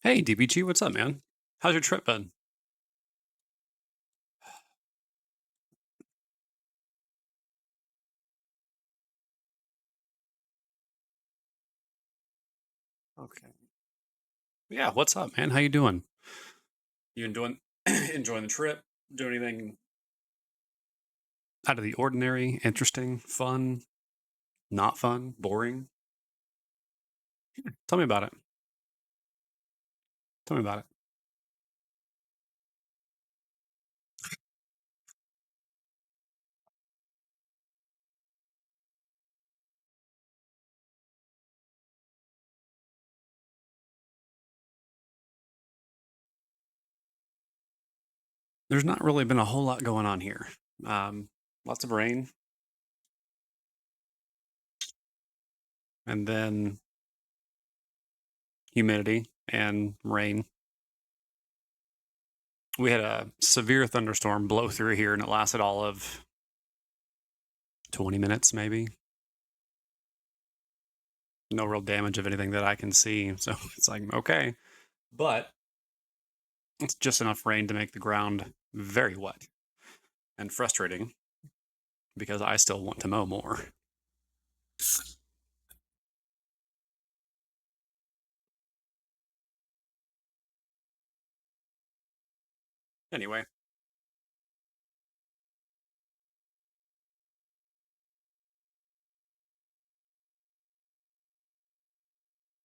Hey, DBG, what's up, man? How's your trip been? Okay. Yeah, what's up, man? How you doing? You enjoying enjoying the trip? Doing anything out of the ordinary, interesting, fun, not fun, boring? Tell me about it. Tell me about it. There's not really been a whole lot going on here. Lots of rain, and then humidity and rain. We had a severe thunderstorm blow through here, and it lasted all of 20 minutes, maybe. No real damage of anything that I can see. So it's like, okay. But it's just enough rain to make the ground very wet and frustrating because I still want to mow more. Anyway,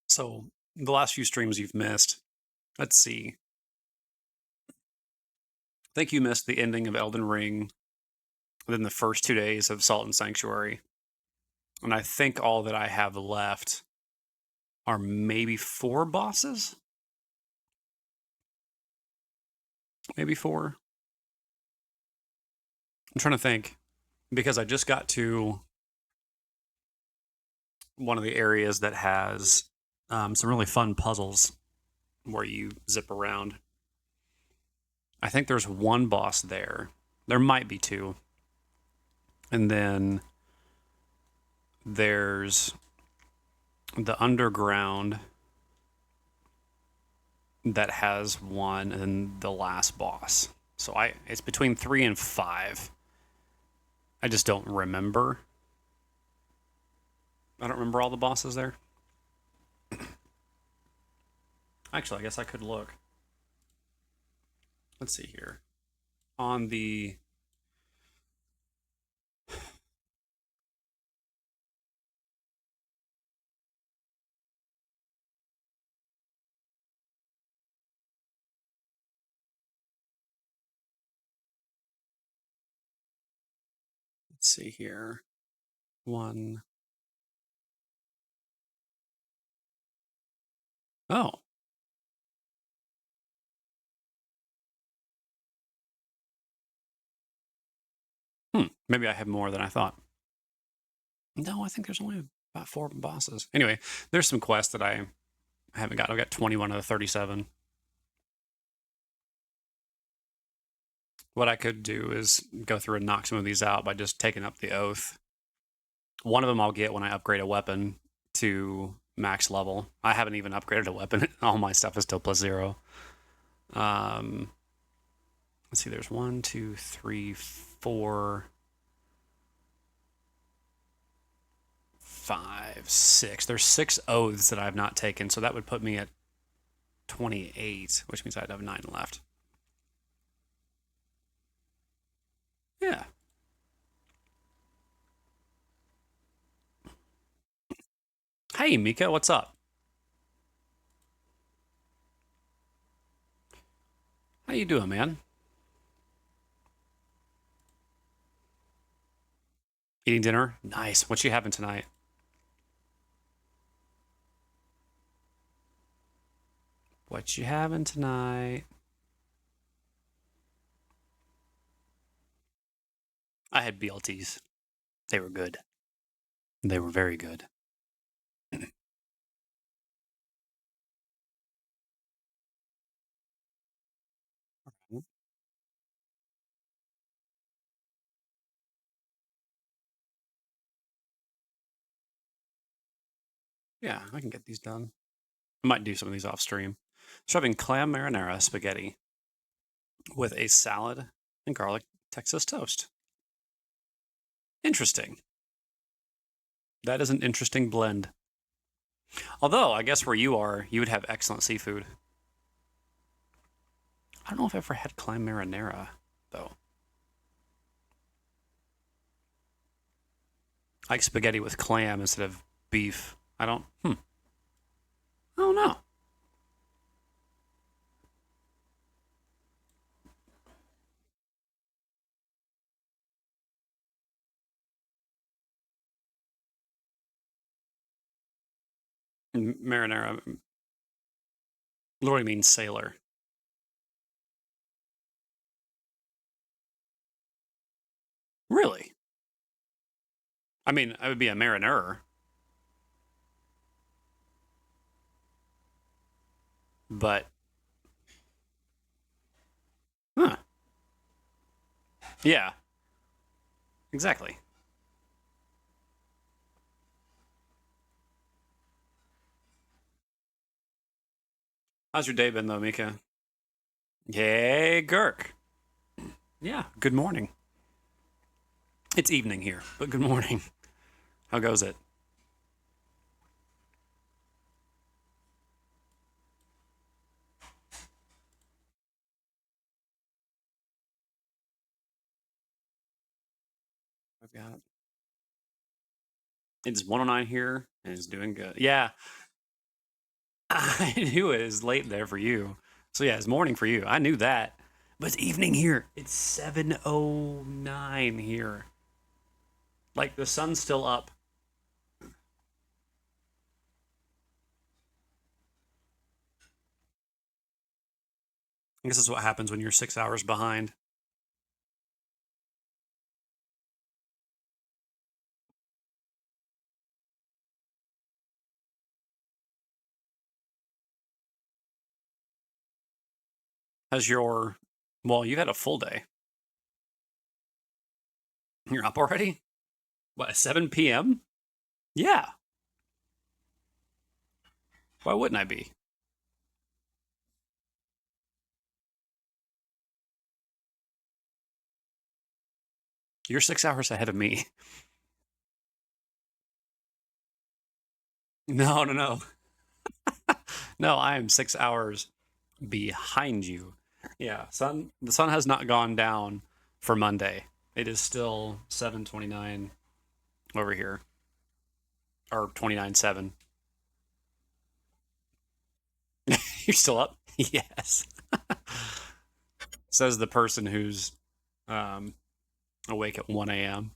so the last few streams you've missed, let's see. I think you missed the ending of Elden Ring, then the first 2 days of Salt and Sanctuary. And I think all that I have left are maybe 4 bosses? Maybe 4? I'm trying to think because I just got to one of the areas that has some really fun puzzles where you zip around. I think there's 1 boss there. There might be 2. And then there's the underground that has 1 and then the last boss. So it's between 3 and 5. I just don't remember. I don't remember all the bosses there. Actually, I guess I could look. Let's see here. On the let's see here. 1. Oh. Maybe I have more than I thought. No, I think there's only about 4 bosses. Anyway, there's some quests that I haven't got. I've got 21 of the 37. What I could do is go through and knock some of these out by just taking up the oath. One of them I'll get when I upgrade a weapon to max level. I haven't even upgraded a weapon. All my stuff is still +0. Let's see, there's 1, 2, 3, 4, 5, 6. There's 6 oaths that I've not taken, so that would put me at 28, which means I'd have 9 left. Yeah. Hey, Mika, what's up? How you doing, man? Eating dinner? Nice. What you having tonight? What you having tonight? I had BLTs. They were good. They were very good. Yeah, I can get these done. I might do some of these off stream. So having clam marinara spaghetti with a salad and garlic Texas toast. Interesting. That is an interesting blend. Although, I guess where you are, you would have excellent seafood. I don't know if I've ever had clam marinara, though. I like spaghetti with clam instead of beef. I don't know. Marinara literally means sailor. Really? I mean, I would be a mariner, but huh. Yeah, exactly. How's your day been though, Mika? Hey, Girk. Yeah, good morning. It's evening here, but good morning. How goes it? I've got it's 109 here and it's doing good. Yeah, I knew it was late there for you. So yeah, it's morning for you. I knew that. But it's evening here. It's 7:09 here. Like the sun's still up. I guess that's what happens when you're 6 hours behind. Has your well, you had a full day. You're up already? What, 7 p.m.? Yeah. Why wouldn't I be? You're 6 hours ahead of me. No, no, no. No, I am 6 hours behind you. Yeah, the sun has not gone down for Monday. It is still 7:29 over here, or 29:7. You're still up? Yes. Says the person who's um, awake at 1 a.m.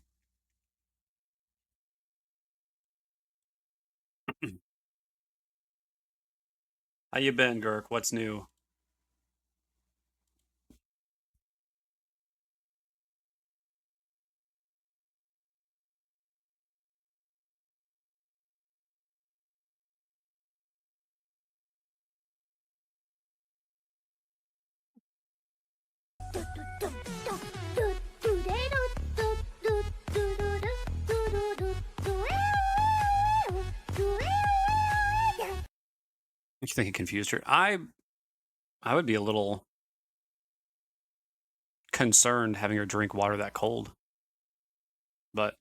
How you been, Girk? What's new? You think it confused her? I would be a little concerned having her drink water that cold. But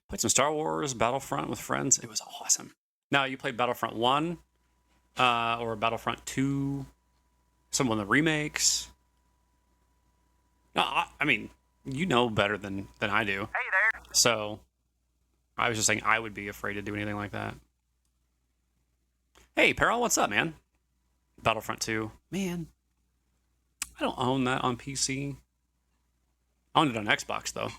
played some Star Wars Battlefront with friends. It was awesome. Now you played Battlefront 1 or Battlefront 2, some of the remakes. No, I mean, you know better than I do. Hey there. So I was just saying I would be afraid to do anything like that. Hey, Peril, what's up, man? Battlefront 2. Man, I don't own that on PC. I owned it on Xbox though.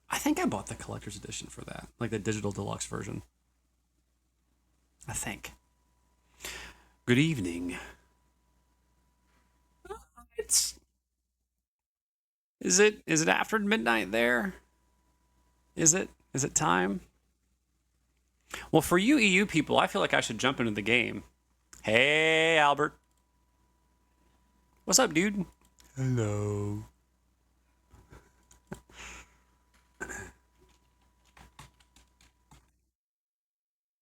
I think I bought the collector's edition for that, like the digital deluxe version. I think. Good evening. Is it after midnight there? Is it time? Well, for you EU people, I feel like I should jump into the game. Hey, Albert. What's up, dude? Hello.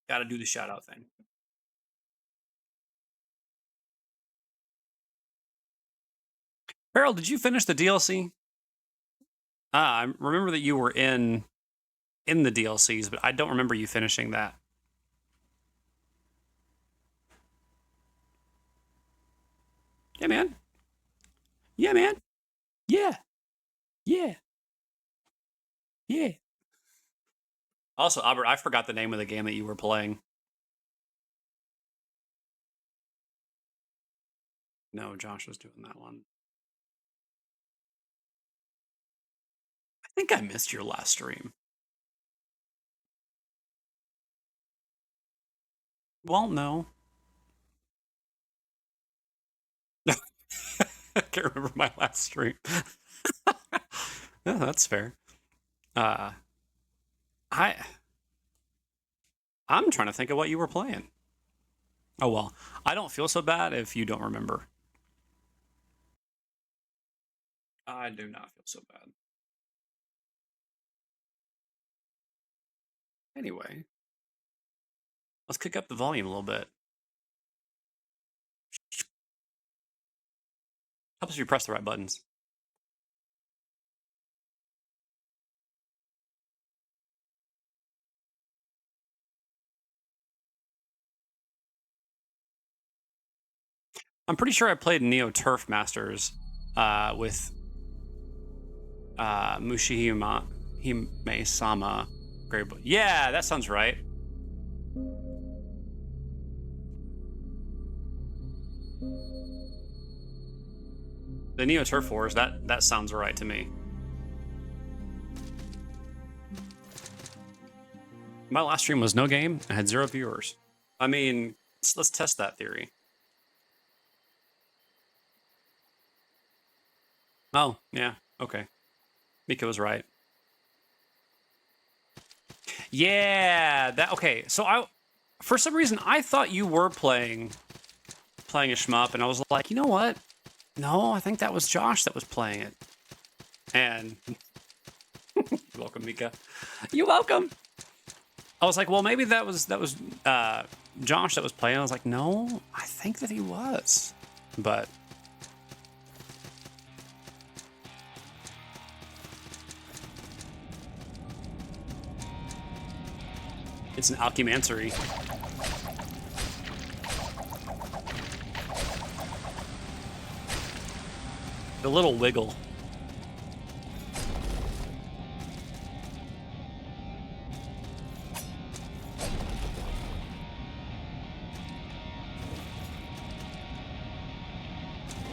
Gotta do the shout out thing. Harold, did you finish the DLC? I remember that you were in the DLCs, but I don't remember you finishing that. Yeah, man. Yeah, man. Yeah. Yeah. Yeah. Also, Albert, I forgot the name of the game that you were playing. No, Josh was doing that one. I think I missed your last stream. Well, no. I can't remember my last stream. Yeah, that's fair. I'm trying to think of what you were playing. Oh well, I don't feel so bad if you don't remember. I do not feel so bad. Anyway, let's kick up the volume a little bit. Helps if you press the right buttons. I'm pretty sure I played Neo Turf Masters with Mushihime Hime-sama. Yeah, that sounds right. The Neo Turf Wars, that sounds right to me. My last stream was no game. I had 0 viewers. I mean, let's test that theory. Oh, yeah, okay. Mika was right. Yeah, okay. So for some reason, I thought you were playing a shmup, and I was like, you know what? No, I think that was Josh that was playing it. And you're welcome, Mika. You're welcome. I was like, well, maybe that was Josh that was playing. I was like, no, I think that he was, but. It's an alchemancery. The little wiggle.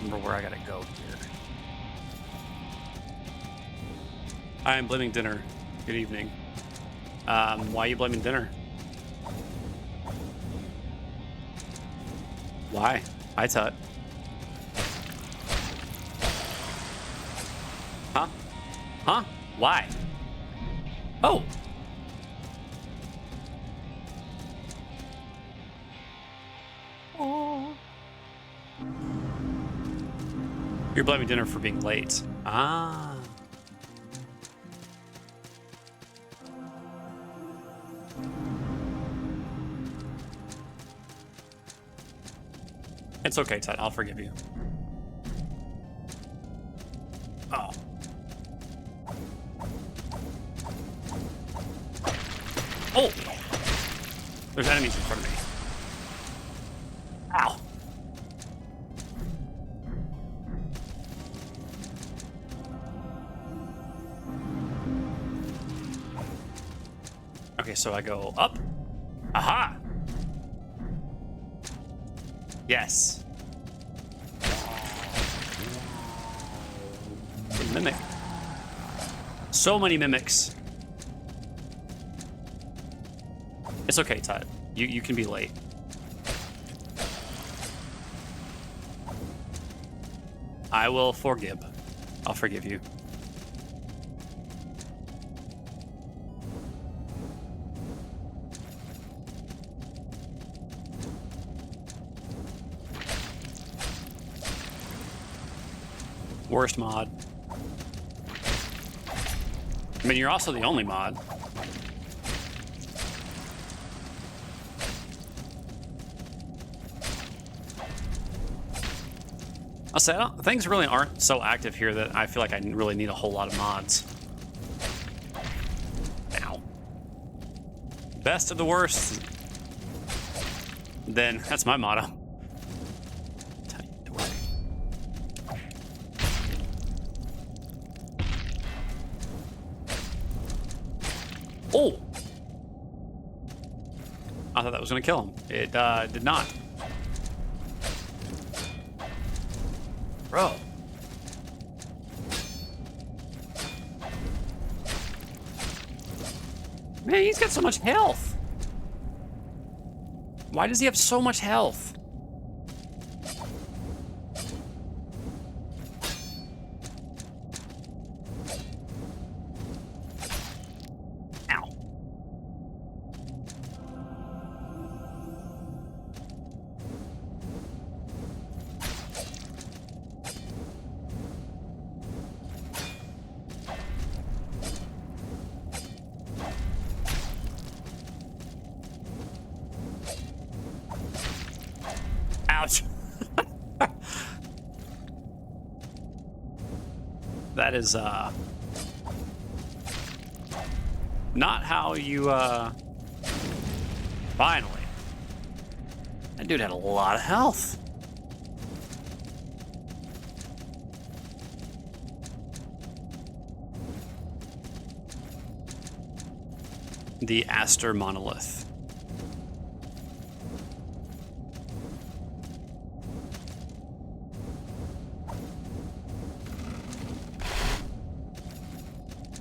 Remember where I gotta go here. I am blaming dinner. Good evening. Why are you blaming dinner? Why? Hi, Tut. Huh? Huh? Why? Oh! Oh. You're blaming dinner for being late. Ah. It's okay, Ted. I'll forgive you. Oh. Oh! There's enemies in front of me. Ow. Okay, so I go up. Aha! Yes. mimic. So many mimics. It's okay, Todd. You can be late. I will forgive. I'll forgive you. Worst mod. I mean, you're also the only mod. I'll say, things really aren't so active here that I feel like I really need a whole lot of mods. Ow. Best of the worst. Then, that's my motto. Oh! I thought that was going to kill him. It did not. Bro. Man, he's got so much health. Why does he have so much health? Ow. Ouch. That is, not how you, finally. That dude had a lot of health. The Aster Monolith.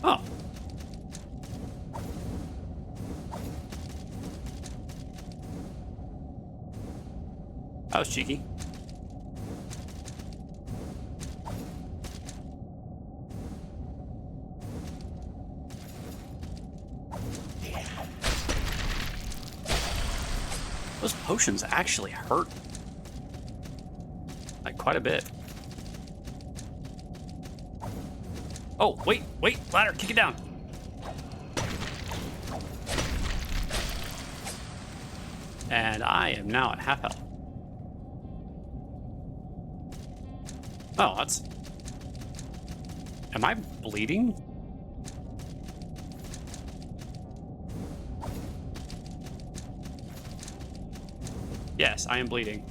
Oh. That was cheeky. Those potions actually hurt. Like, quite a bit. Oh, wait, ladder, kick it down. And I am now at half health. Oh, that's... Am I bleeding? Yes, I am bleeding.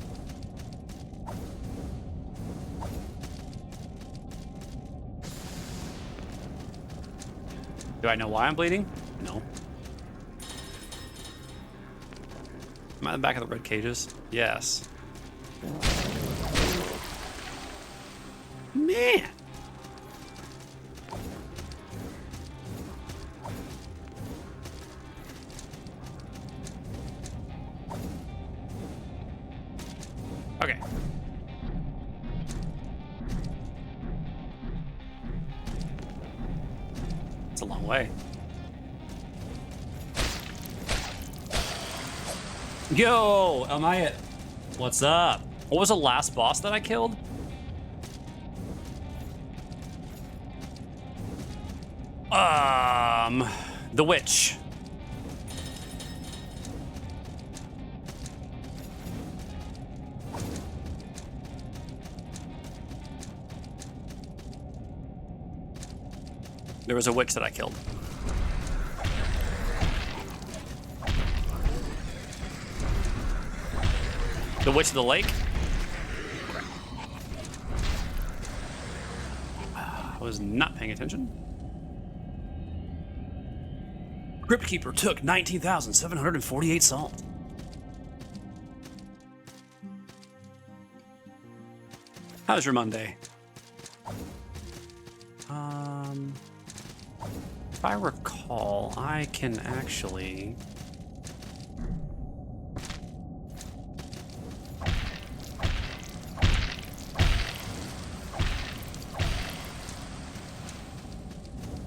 Do I know why I'm bleeding? No. Am I in the back of the red cages? Yes. Man! Okay. It's a long way. Yo, am I at... What's up? What was the last boss that I killed? The witch. There was a witch that I killed. The witch of the lake? I was not paying attention. Crypt Keeper took 19,748 salt. How's your Monday? If I recall, I can actually...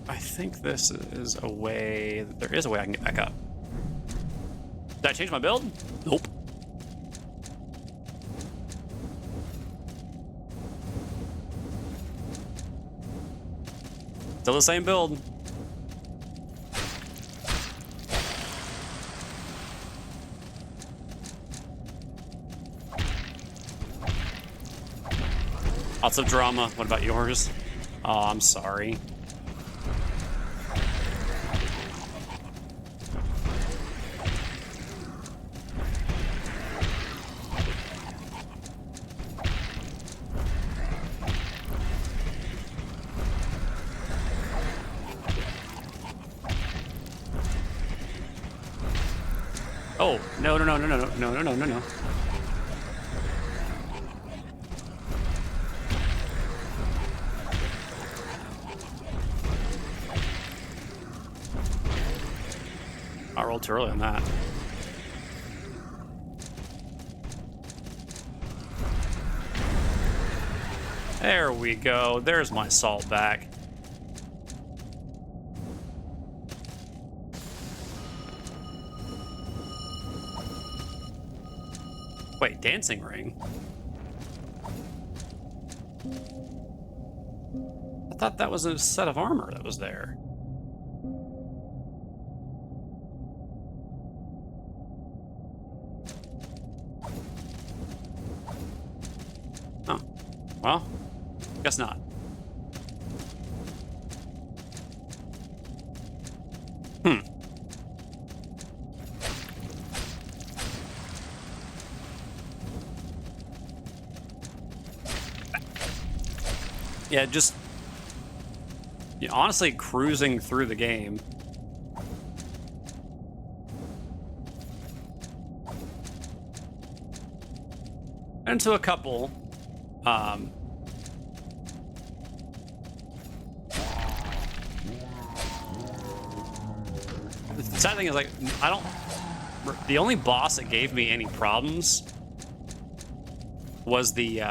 I think this is a way... There is a way I can get back up. Did I change my build? Nope. Still the same build. Lots of drama. What about yours? Oh, I'm sorry. Oh, no. I rolled too early on that. There we go. There's my salt back. Wait, dancing ring? I thought that was a set of armor that was there. Oh, well, guess not. Yeah, just honestly cruising through the game. Into a couple. The sad thing is, like, the only boss that gave me any problems was the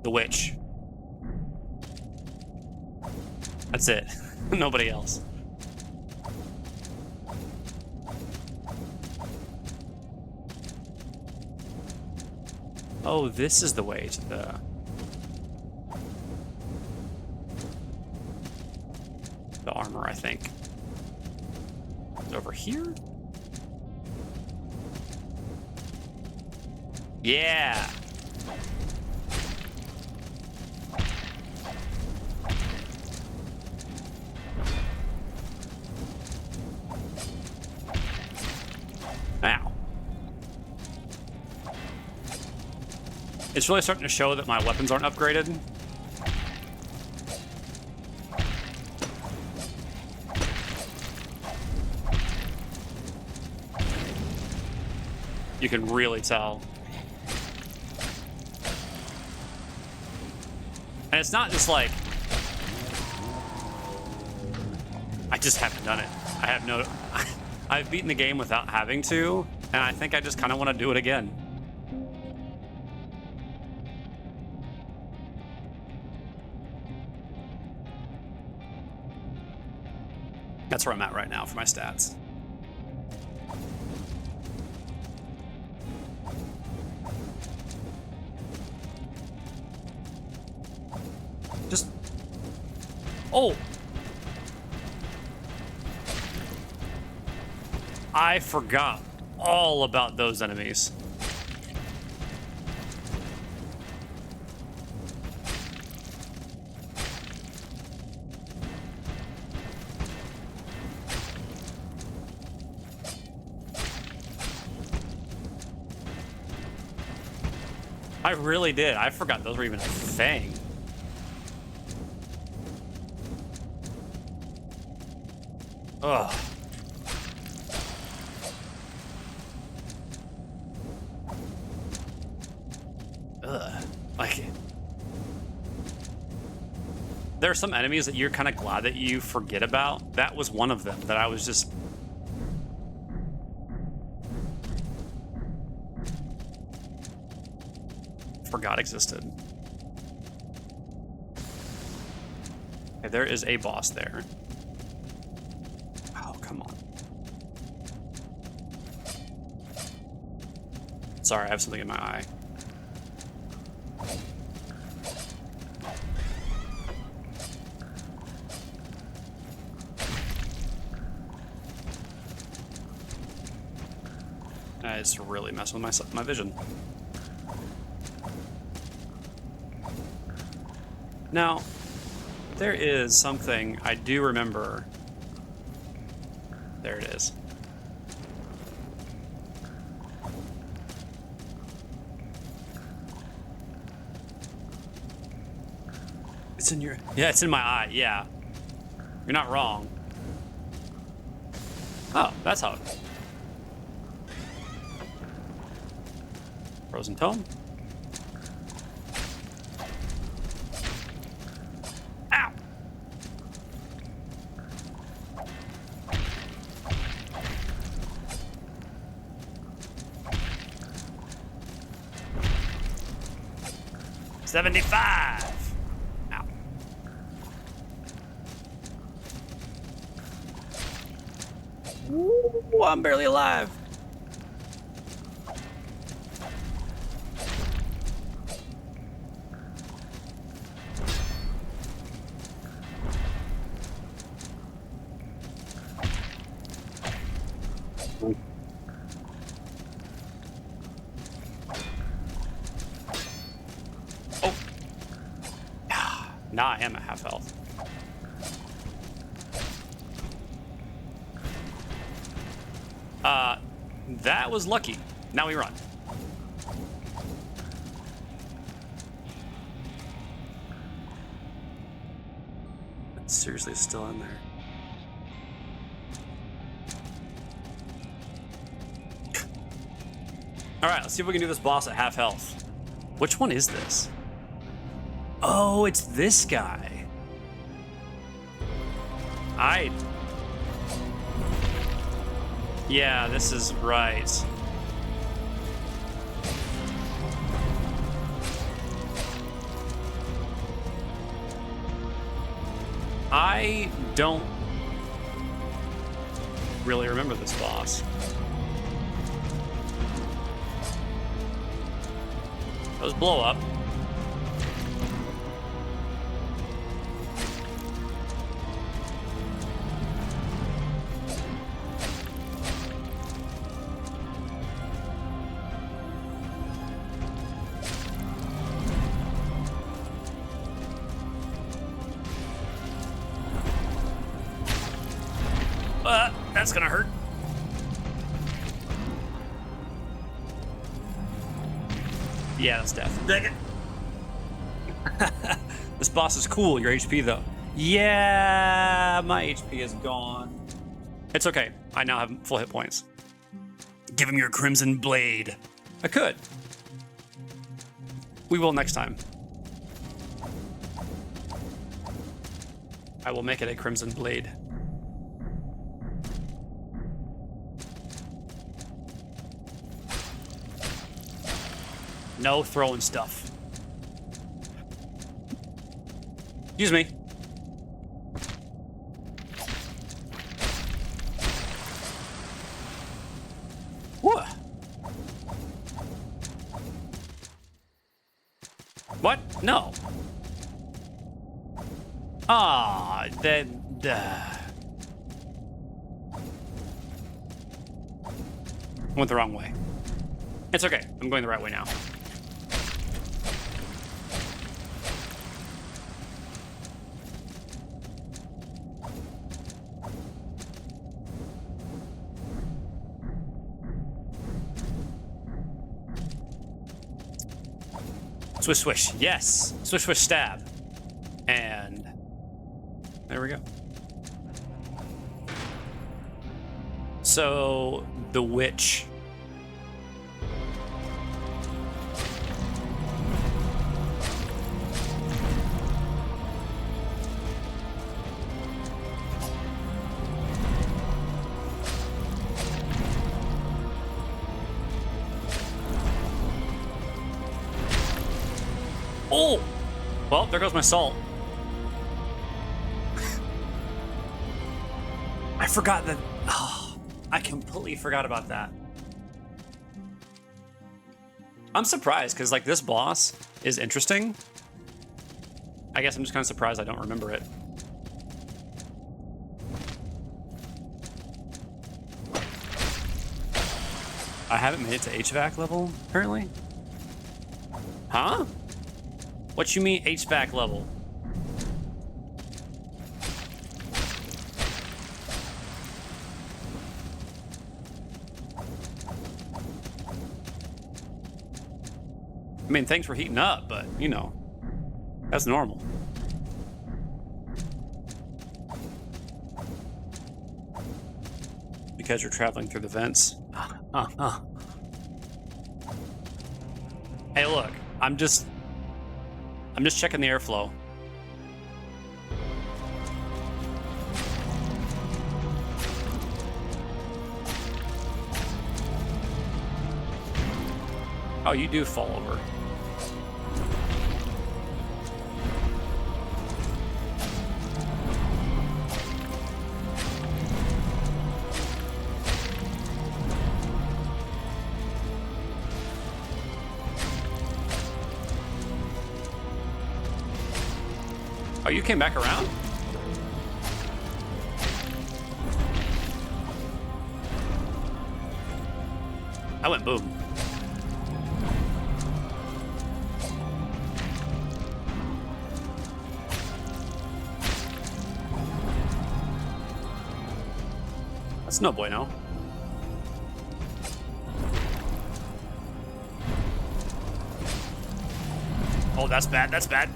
witch. That's it. Nobody else. Oh, this is the way to the armor, I think. It's over here? Yeah. Ow. It's really starting to show that my weapons aren't upgraded. You can really tell. And it's not just like, I just haven't done it. I have no, I've beaten the game without having to, and I think I just kind of want to do it again. That's where I'm at right now for my stats. Just... Oh! I forgot all about those enemies. I really did. I forgot those were even a thing. Ugh. Ugh. Like, There are some enemies that you're kind of glad that you forget about. That was one of them that I was just... forgot existed. Okay, there is a boss there. Oh, come on. Sorry, I have something in my eye. It's really messing with my vision. Now, there is something I do remember. There it is. It's in your... Yeah, it's in my eye, yeah. You're not wrong. Oh, that's how it... Frozen Tome. Ow! $75! Ow. Ooh, I'm barely alive. Now I am at half health. That was lucky. Now we run. It's seriously still in there. Alright, let's see if we can do this boss at half health. Which one is this? Oh, it's this guy. Yeah, this is right. I don't really remember this boss. That was blow up. That's gonna hurt. Yeah, that's death. Dang it. This boss is cool. Your HP, though. Yeah, my HP is gone. It's okay. I now have full hit points. Give him your Crimson Blade. I could. We will next time. I will make it a Crimson Blade. No throwing stuff. Excuse me. What? What? No. Ah, then. Went the wrong way. It's okay. I'm going the right way now. Swish, swish. Yes. Swish, swish, stab. And there we go. So the witch. Oh! Well, there goes my salt. I forgot that. Oh, I completely forgot about that. I'm surprised because, like, this boss is interesting. I guess I'm just kind of surprised I don't remember it. I haven't made it to HVAC level, apparently. Huh? What you mean HVAC level? I mean, thanks for heating up, but, you know, that's normal. Because you're traveling through the vents. Hey, look, I'm just checking the airflow. Oh, you do fall over. Oh, you came back around? I went boom. That's no bueno. Oh, that's bad. That's bad.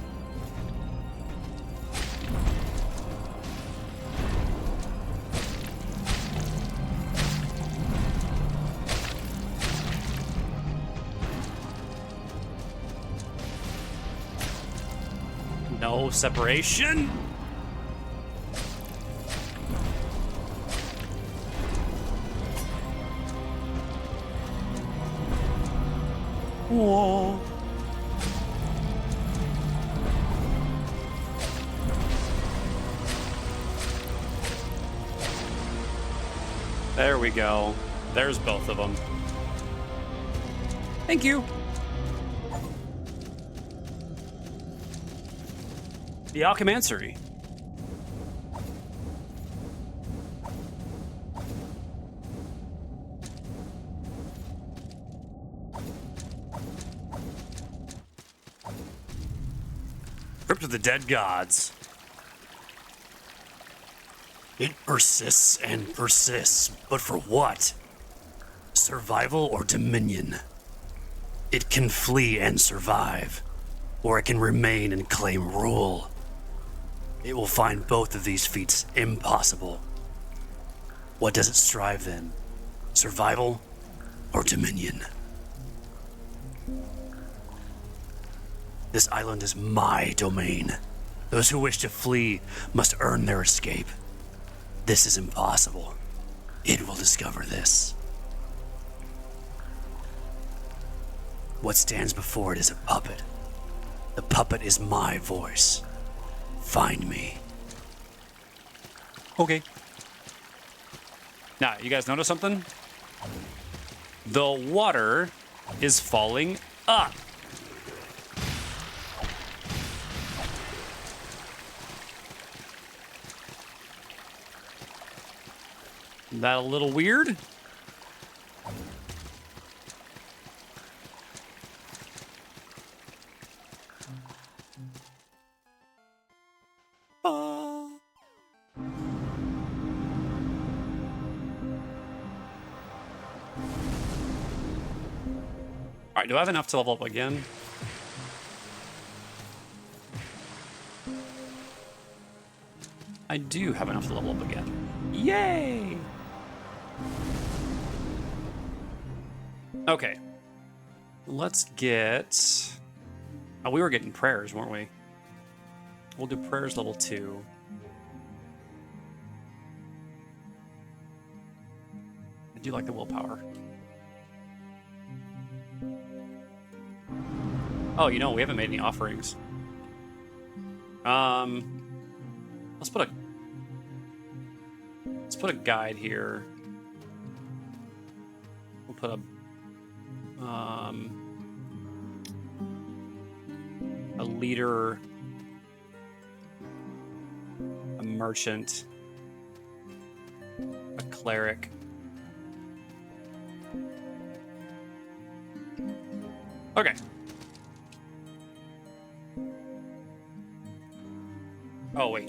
No separation. Whoa. There we go. There's both of them. Thank you. The Alchemansary. Crypt of the Dead Gods. It persists and persists, but for what? Survival or dominion? It can flee and survive, or it can remain and claim rule. It will find both of these feats impossible. What does it strive then? Survival or dominion? This island is my domain. Those who wish to flee must earn their escape. This is impossible. It will discover this. What stands before it is a puppet. The puppet is my voice. Find me. Okay. Now, you guys notice something? The water is falling up. That a little weird? Alright, do I have enough to level up again? I do have enough to level up again. Yay! Okay. Let's get... Oh, we were getting prayers, weren't we? We'll do prayers level 2. I do like the willpower. Oh, you know, we haven't made any offerings. Let's put a guide here. We'll put a leader, a merchant, a cleric. Okay. Oh, wait.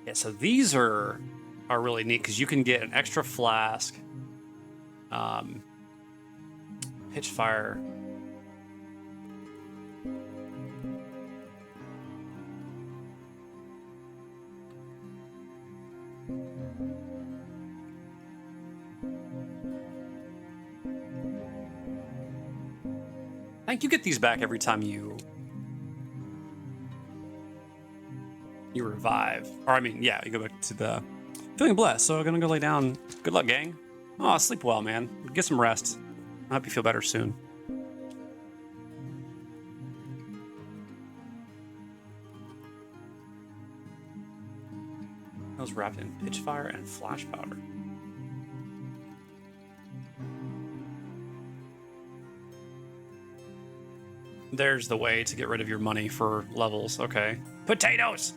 Yeah, so these are really neat because you can get an extra flask, pitch fire. I think you get these back every time you revive. Or, I mean, yeah, you go back to the feeling blessed. So I'm going to go lay down. Good luck, gang. Oh, sleep well, man. Get some rest. I hope you feel better soon. I was wrapped in pitch fire and flash powder. There's the way to get rid of your money for levels. Okay. Potatoes!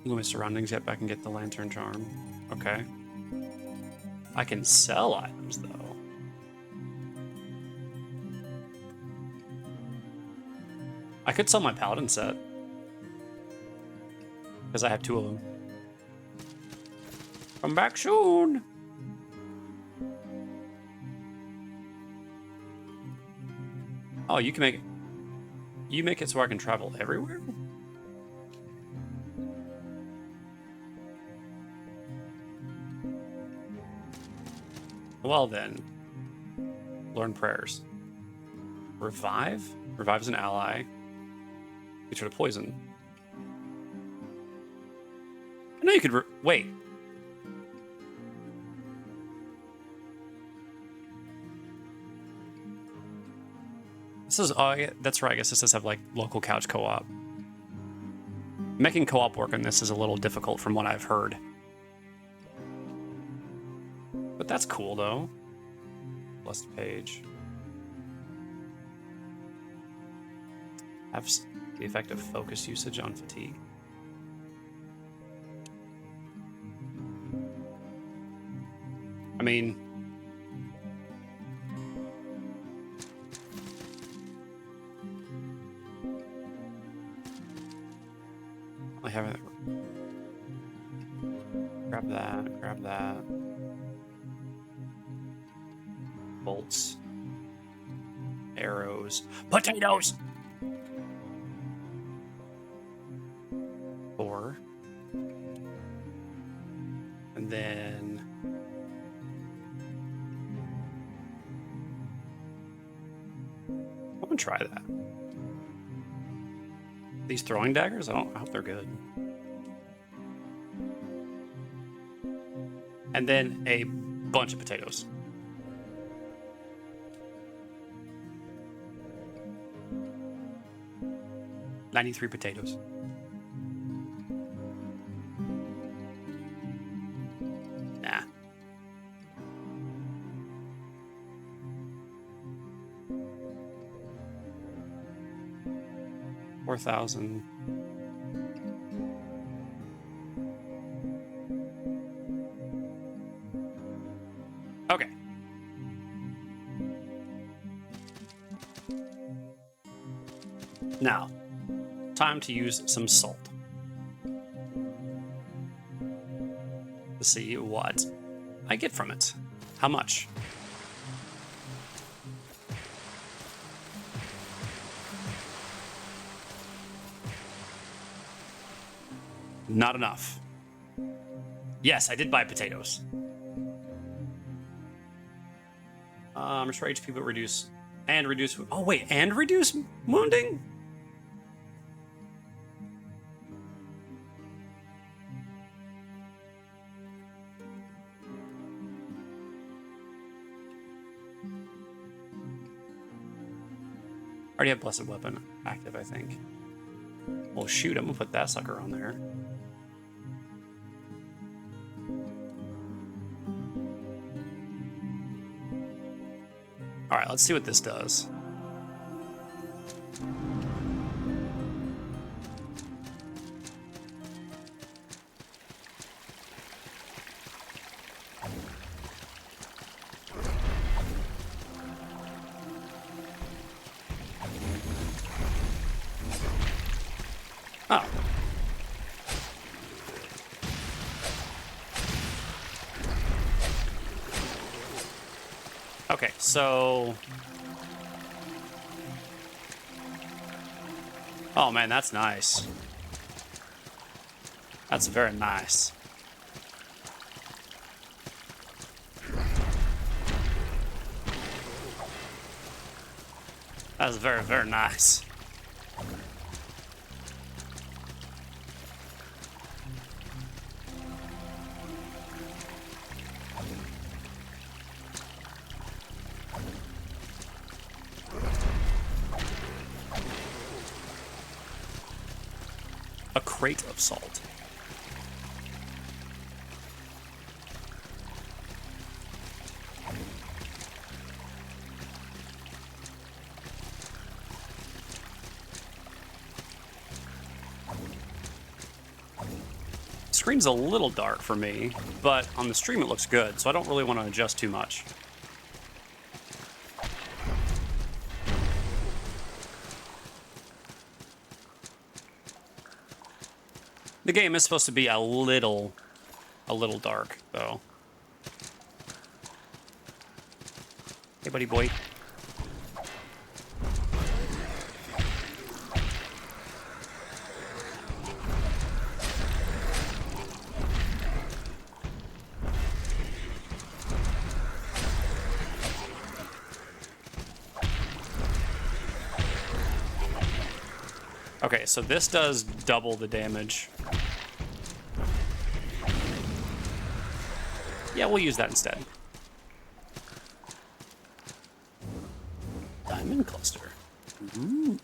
Look at my surroundings yet, but I can get the lantern charm. Okay. I can sell items, though. I could sell my paladin set. Because I have 2 of them. Come back soon! Oh, you can make it. You make it so I can travel everywhere? Well then. Learn prayers. Revive? Revives an ally. Get rid of poison. I know you could wait. This is, oh, yeah, that's right, I guess this does have, like, local couch co-op. Making co-op work on this is a little difficult from what I've heard. But that's cool, though. Blessed page. Have the effect of focus usage on fatigue. I mean... I haven't... Grab that, grab that. Bolts. Arrows. Potatoes! 4. And then... I'm gonna try that. These throwing daggers? I hope they're good. And then a bunch of potatoes. $93 potatoes. Nah. $4,000. Okay. Now, time to use some salt. To see what I get from it. How much? Not enough. Yes, I did buy potatoes. Restore HP, but reduce And reduce... Oh, wait, and reduce wounding? Already have Blessed Weapon active, I think. Well, shoot, I'm gonna put that sucker on there. Alright, let's see what this does. Oh. Okay, so... Oh man, that's nice. That's very nice. That's very, very nice. A crate of salt. Screen's a little dark for me, but on the stream it looks good, so I don't really want to adjust too much. The game is supposed to be a little dark, though. Hey, buddy boy. Okay, so this does double the damage. Yeah, we'll use that instead. Diamond cluster. Ooh.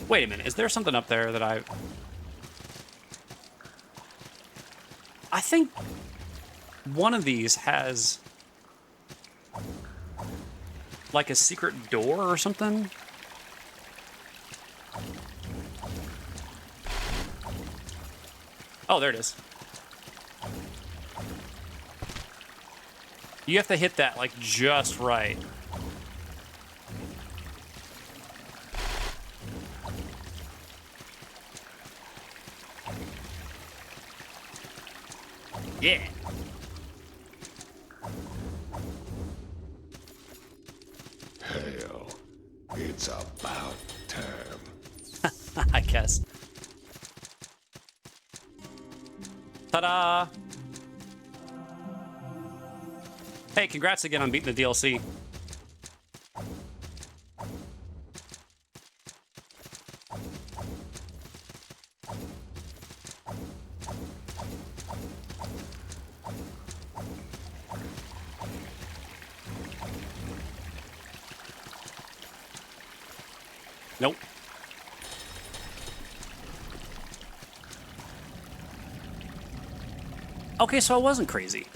Wait a minute, is there something up there that I think one of these has like a secret door or something? Oh, there it is. You have to hit that, like, just right. Yeah. Hell, it's about time. I guess. Ta-da! Hey, congrats again on beating the DLC. Nope. Okay, so I wasn't crazy.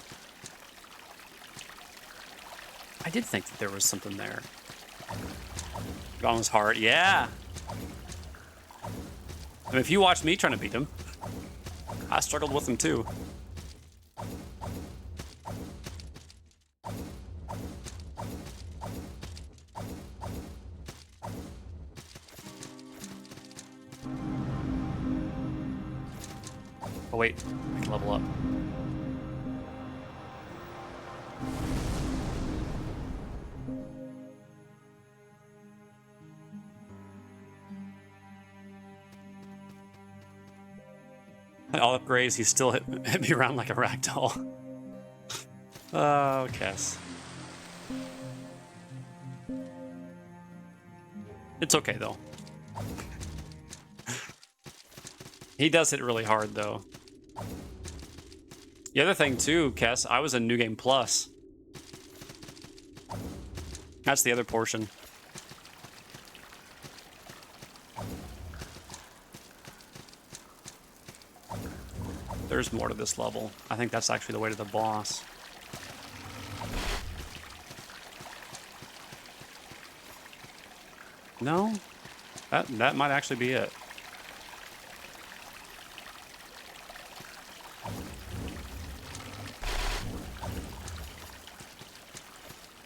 I did think that there was something there. Gauntlet's heart, yeah. I mean, if you watched me trying to beat him, I struggled with him too. Oh wait, I can level up. All upgrades, he still hit me around like a ragdoll. Oh, Cass. It's okay, though. He does hit really hard, though. The other thing, too, Kess, I was in New Game Plus. That's the other portion. There's more to this level. I think that's actually the way to the boss. No? That might actually be it.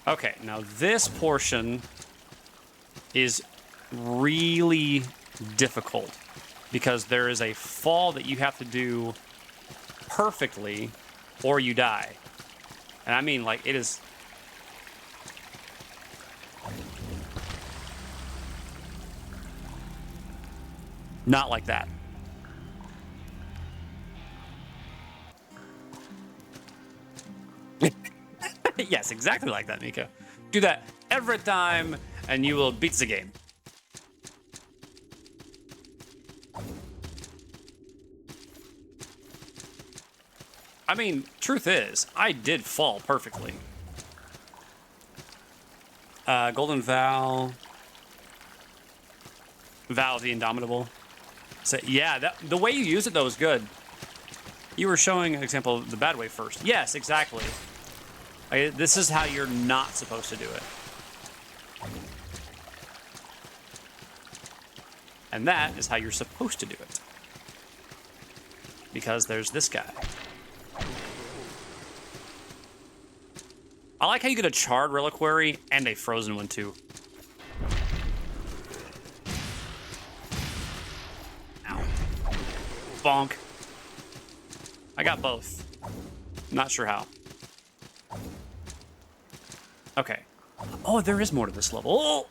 Okay, now this portion is really difficult because there is a fall that you have to do perfectly or you die. And I mean, like, it is... not like that. Yes, exactly like that, Mika. Do that every time, and you will beat the game. I mean, truth is, I did fall perfectly. Golden Vow. Vow of the Indomitable. So, yeah, the way you use it, though, is good. You were showing an example of the bad way first. Yes, exactly. This is how you're not supposed to do it. And that is how you're supposed to do it. Because there's this guy. I like how you get a charred reliquary and a frozen one, too. Ow. Bonk. I got both. Not sure how. Okay. Oh, there is more to this level. Oh!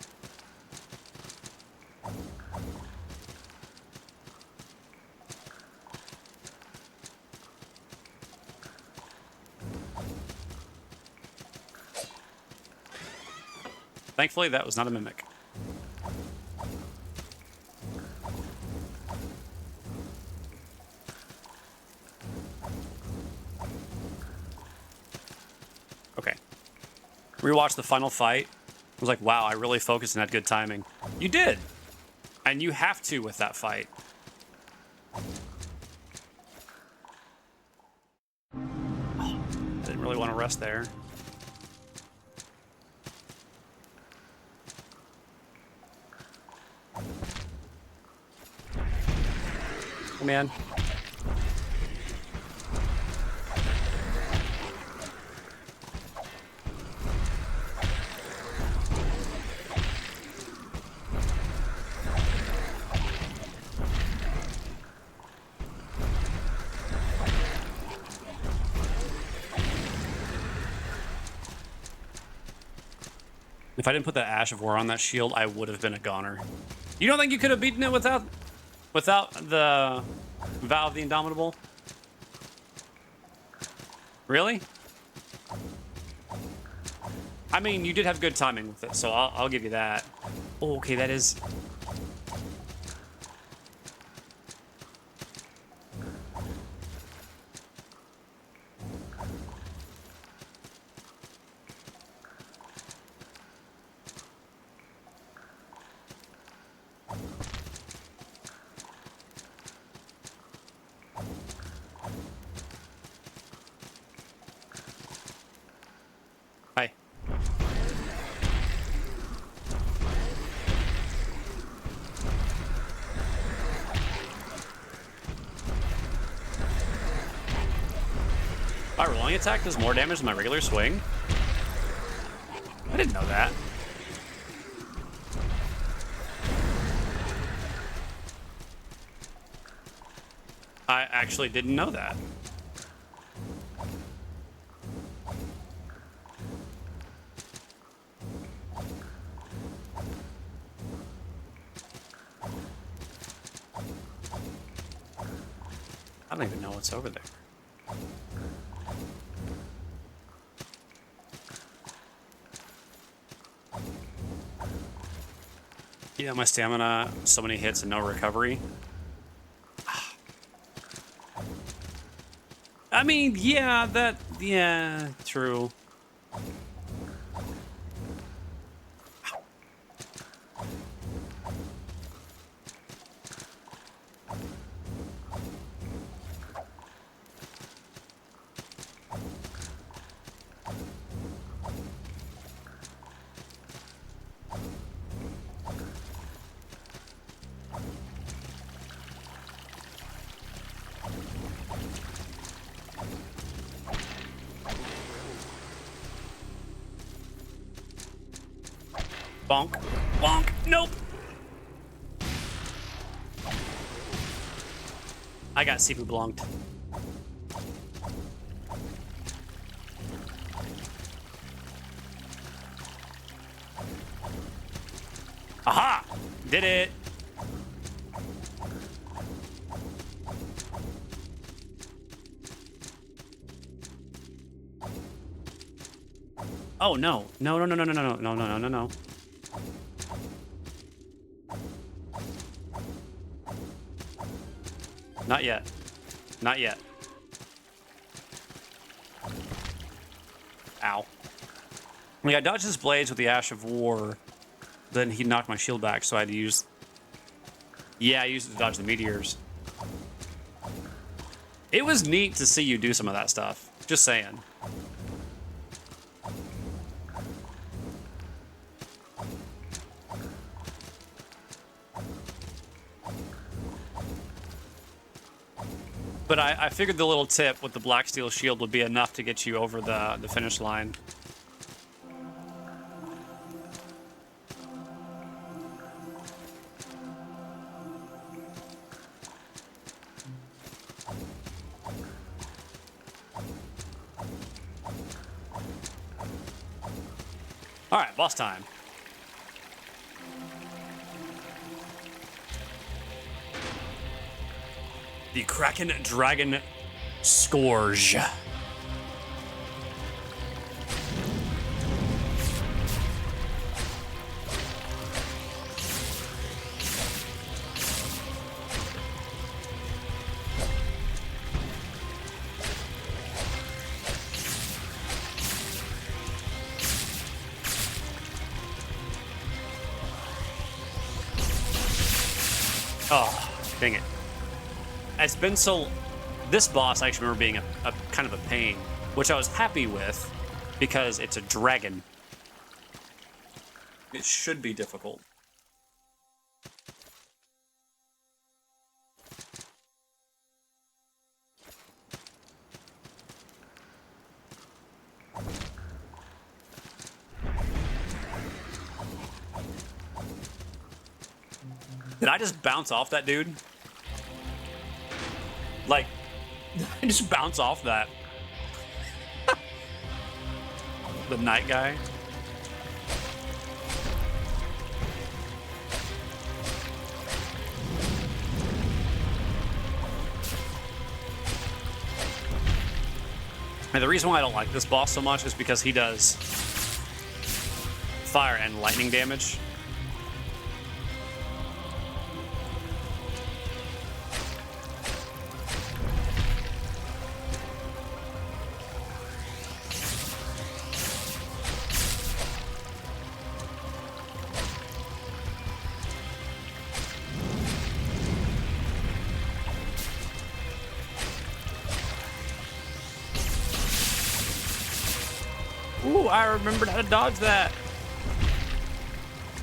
Thankfully, that was not a mimic. Okay. Rewatched the final fight. I was like, wow, I really focused and had good timing. You did! And you have to with that fight. Oh, didn't really want to rest there. Hey, man. If I didn't put the Ash of War on that shield, I would have been a goner. You don't think you could have beaten it without the Vow of the Indomitable? Really? I mean, you did have good timing with it, so I'll give you that. Oh, okay, that is... Hi. My rolling attack does more damage than my regular swing? I didn't know that. I actually didn't know that. I don't even know what's over there. Yeah, my stamina, so many hits and no recovery. I mean, yeah, true. Bonk. Bonk. Nope. I got Sifu blonked. Aha! Did it. Oh no. No, no, no, no, no, no, no, no, no, no, no. Not yet. Not yet. Ow. Like, I dodged his blades with the Ash of War, then he knocked my shield back, so I had to use... Yeah, I used it to dodge the meteors. It was neat to see you do some of that stuff. Just saying. But I figured the little tip with the black steel shield would be enough to get you over the finish line. All right, boss time. The Kraken Dragon Skourzh. Oh, dang it. It's been so... This boss I actually remember being a kind of a pain, which I was happy with because it's a dragon. It should be difficult. Did I just bounce off that dude? Like, I just bounce off that. The night guy. And the reason why I don't like this boss so much is because he does fire and lightning damage. Ooh, I remembered how to dodge that.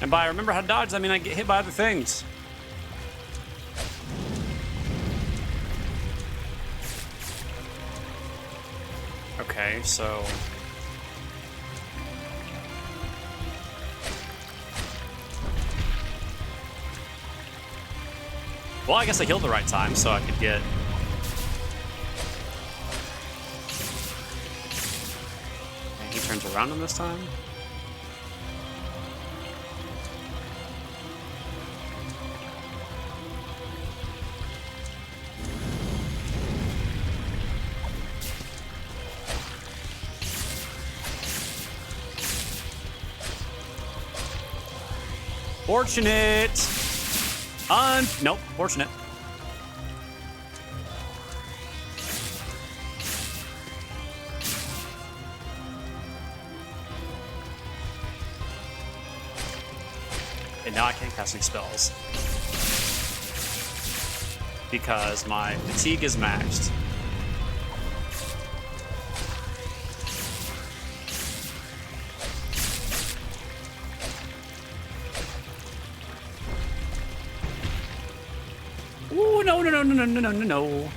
And by I remember how to dodge, I mean I get hit by other things. Okay, so... Well, I guess I healed the right time, so I could get... And he turns around him this time? Fortunate. Nope, fortunate. And now I can't cast any spells. Because my fatigue is maxed. Ooh, no, no, no, no, no, no, no, no.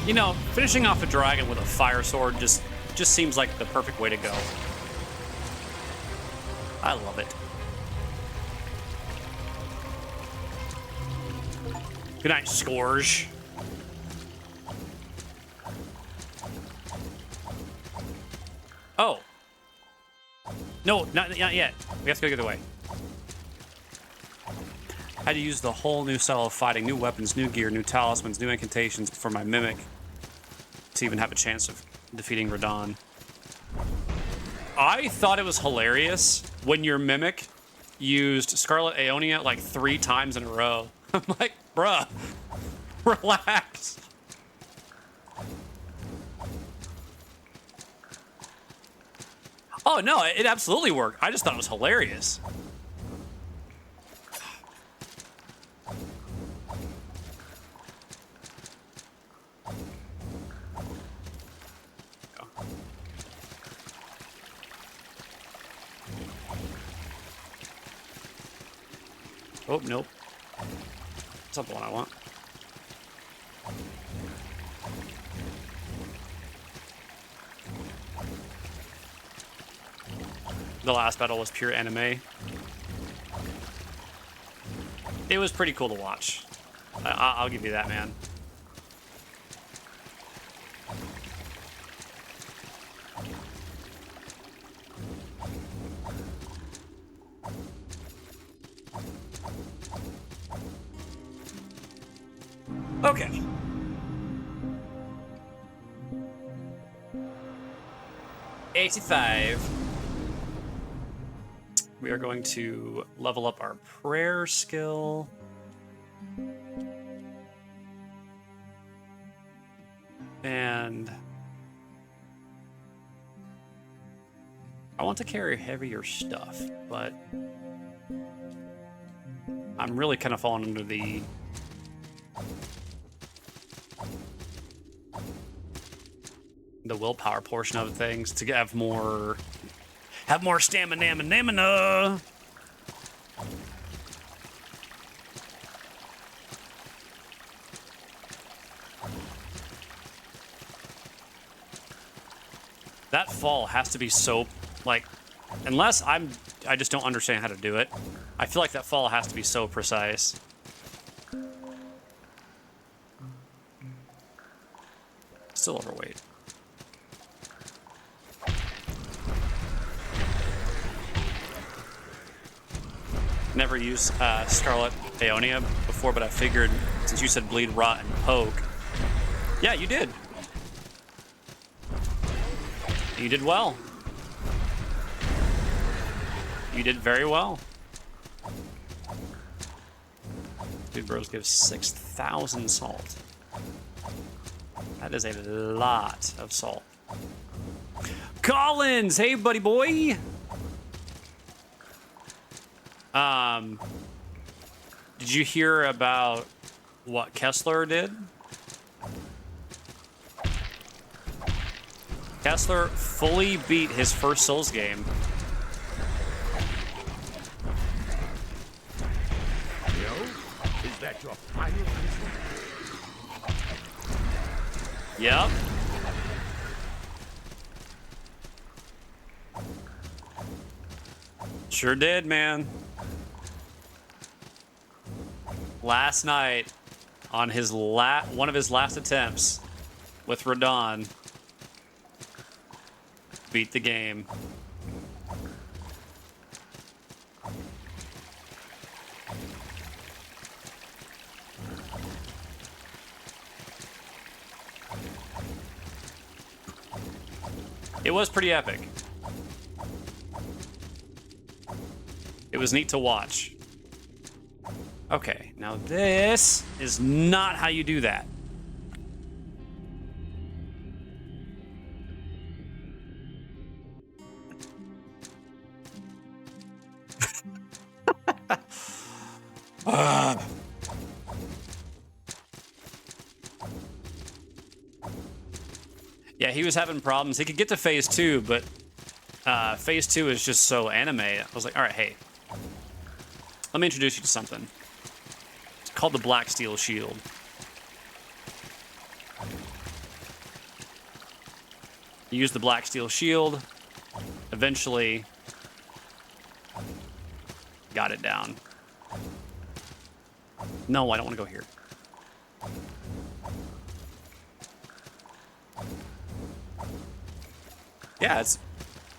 You know, finishing off a dragon with a fire sword just seems like the perfect way to go. I love it. Good night, Skourzh. Oh. No, not yet. We have to go the other way. I had to use the whole new style of fighting, new weapons, new gear, new talismans, new incantations for my mimic to even have a chance of defeating Radahn. I thought it was hilarious when your mimic used Scarlet Aeonia like 3 times in a row. I'm like, bruh, relax. Oh, no, it absolutely worked. I just thought it was hilarious. Oh, nope. That's not the one I want. The last battle was pure anime. It was pretty cool to watch. I'll give you that, man. Okay. $85. We are going to level up our prayer skill. And I want to carry heavier stuff, but I'm really kind of falling under the willpower portion of things to have more stamina. That fall has to be so, like, unless I just don't understand how to do it. I feel like that fall has to be so precise. Still overweight. Never used Scarlet Aeonia before, but I figured since you said bleed, rot, and poke. Yeah, you did. You did well. You did very well. Dude, bros gives 6,000 salt. That is a lot of salt. Collins! Hey, buddy boy! Did you hear about what Kessler did? Kessler fully beat his first Souls game. Yo, is that your final answer? Yep. Sure did, man. Last night, on his one of his last attempts with Radahn, beat the game. It was pretty epic. It was neat to watch. Okay, now this is not how you do that. Yeah, he was having problems. He could get to phase 2, but phase 2 is just so anime. I was like, all right, hey, let me introduce you to something. It's called the Black Steel Shield. You use the Black Steel Shield, eventually got it down. No, I don't want to go here. Yeah, it's...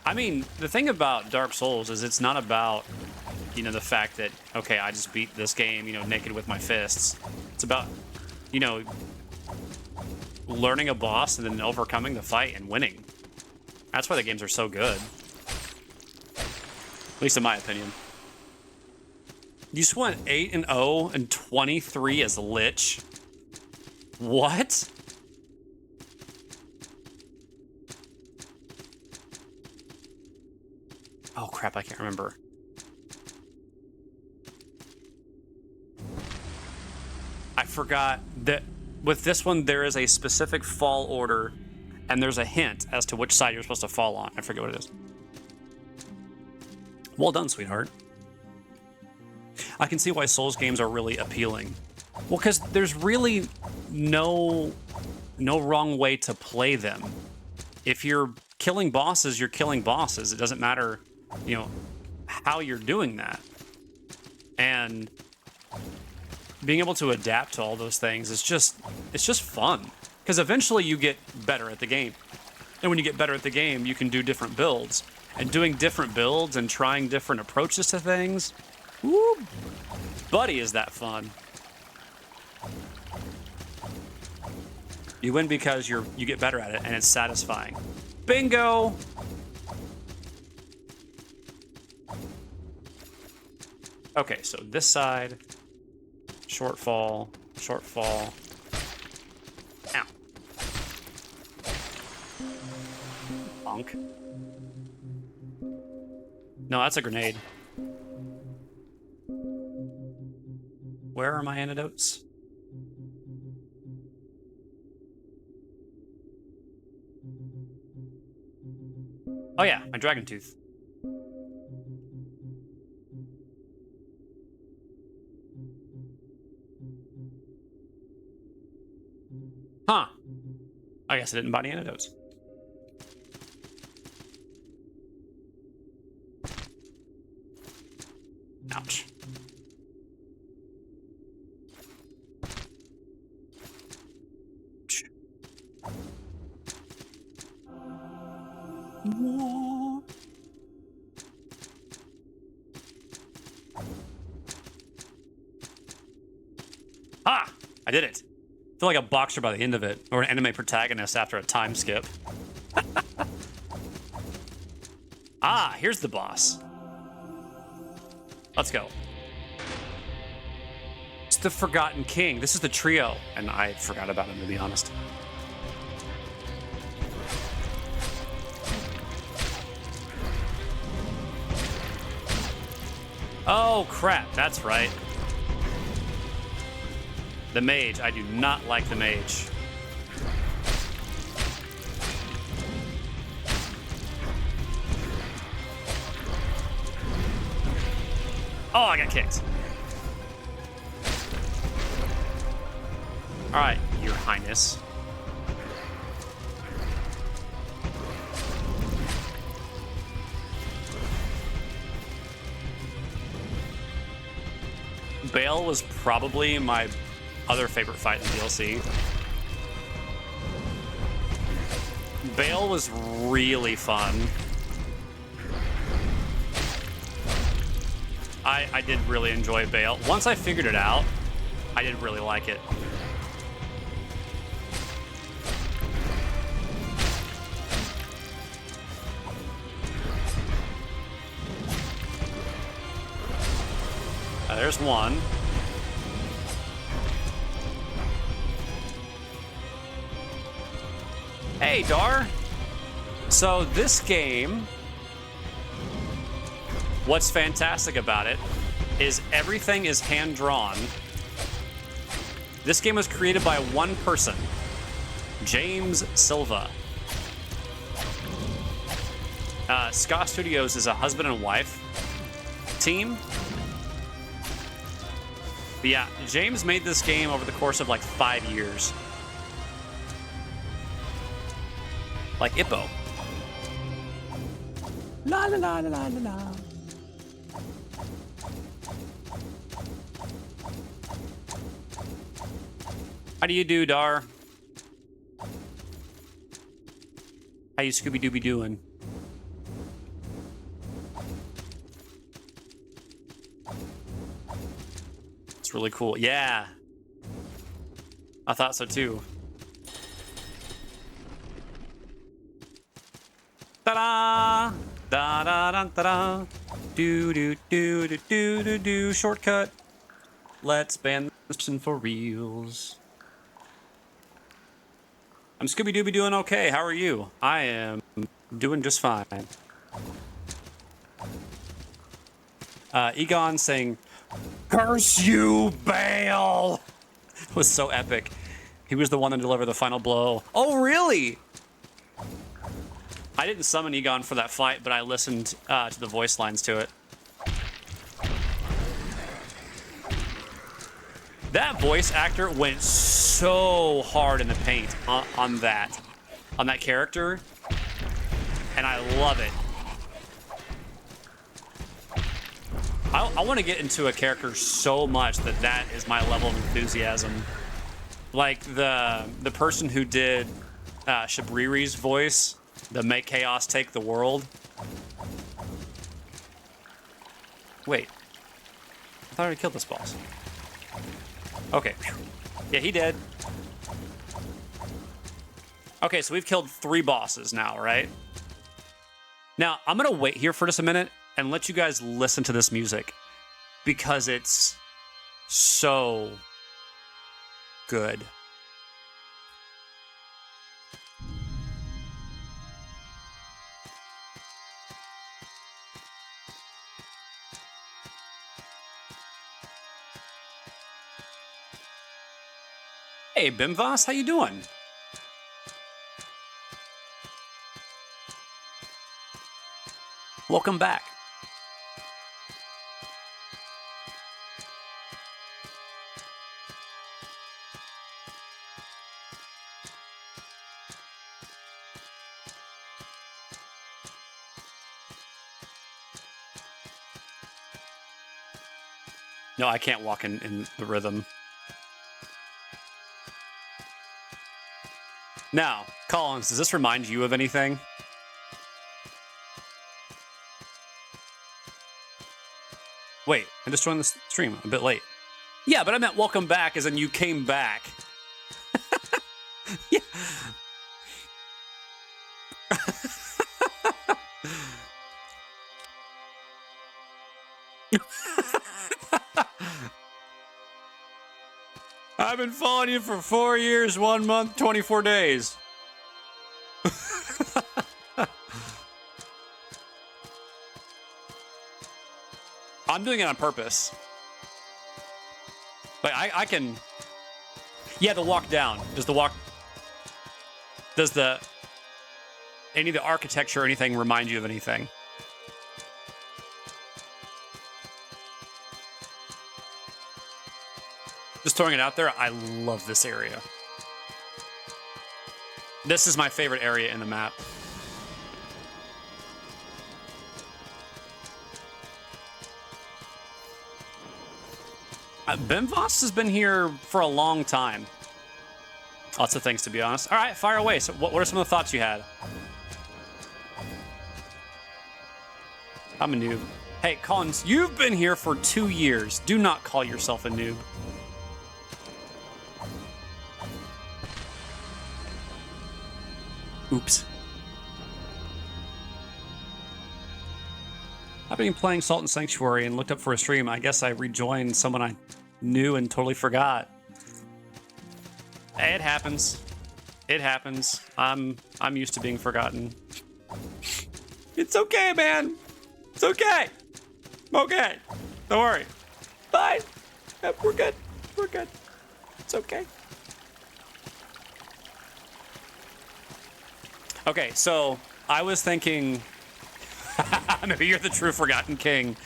I mean, the thing about Dark Souls is it's not about, you know, the fact that, okay, I just beat this game, you know, naked with my fists. It's about, you know, learning a boss and then overcoming the fight and winning. That's why the games are so good. At least in my opinion. You just went 8-0 and 23 as Lich. What? Oh crap, I can't remember. I forgot that with this one there is a specific fall order and there's a hint as to which side you're supposed to fall on. I forget what it is. Well done, sweetheart. I can see why Souls games are really appealing. Well, because there's really no wrong way to play them. If you're killing bosses, you're killing bosses. It doesn't matter, you know, how you're doing that. And being able to adapt to all those things is just, it's just fun. Because eventually you get better at the game. And when you get better at the game, you can do different builds. And doing different builds and trying different approaches to things, woo, buddy, is that fun. You win because you get better at it and it's satisfying. Bingo! Okay, so this side, short fall, short fall. Ow. Bonk. No, that's a grenade. Where are my antidotes? Oh yeah, my dragon tooth. Huh. I guess I didn't buy any antidotes. Ouch. Whoa. Ah! I did it. I feel like a boxer by the end of it, or an anime protagonist after a time skip. Ah, here's the boss. Let's go. It's the Forgotten King. This is the trio, and I forgot about him, to be honest. Oh, crap. That's right. The mage. I do not like the mage. Oh, I got kicked. All right, Your Highness. Bale was probably my other favorite fight in DLC. Bale was really fun. I did really enjoy Bale. Once I figured it out, I did really like it. There's one. Hey, Dar. So this game, what's fantastic about it is everything is hand-drawn. This game was created by one person, James Silva. Skourzh Studios is a husband and wife team. But yeah, James made this game over the course of like 5 years. Like Ippo. La la la la la la la. How do you do, Dar? How you Scooby-Dooby doing? It's really cool. Yeah. I thought so too. Ta-da! Da-da-da-da-da. Do-do-do-do-do-do-do. Shortcut. Let's ban this person for reals. I'm Scooby-Dooby doing okay. How are you? I am doing just fine. Egon saying, "Curse you, Bale!" It was so epic. He was the one that delivered the final blow. Oh, really? I didn't summon Egon for that fight, but I listened to the voice lines to it. That voice actor went so hard in the paint on that character, and I love it. I want to get into a character so much that is my level of enthusiasm. Like the person who did Shabriri's voice, the Make Chaos Take the World. Wait, I thought I already killed this boss. Okay, yeah, he did. Okay, so we've killed 3 bosses now, right? Now, I'm gonna wait here for just a minute and let you guys listen to this music because it's so good. Hey, Bimvas, how you doing? Welcome back. No, I can't walk in the rhythm. Now, Collins, does this remind you of anything? Wait, I just joined the stream a bit late. Yeah, but I meant welcome back as in you came back. Yeah. I've been following you for 4 years, 1 month, 24 days. I'm doing it on purpose. Like, I can... Yeah, the walk down. Does the walk... Does the... Any of the architecture or anything remind you of anything? Just throwing it out there, I love this area. This is my favorite area in the map. Bimvas has been here for a long time. Lots of things, to be honest. All right, fire away. So what are some of the thoughts you had? I'm a noob. Hey, Collins, you've been here for 2 years. Do not call yourself a noob. Oops. I've been playing Salt and Sanctuary and looked up for a stream. I guess I rejoined someone I knew and totally forgot. Hey, it happens. It happens. I'm used to being forgotten. It's okay, man. It's okay. I'm okay. Don't worry. Bye. Yep, we're good. We're good. It's okay. Okay, so I was thinking, maybe you're the true Forgotten King.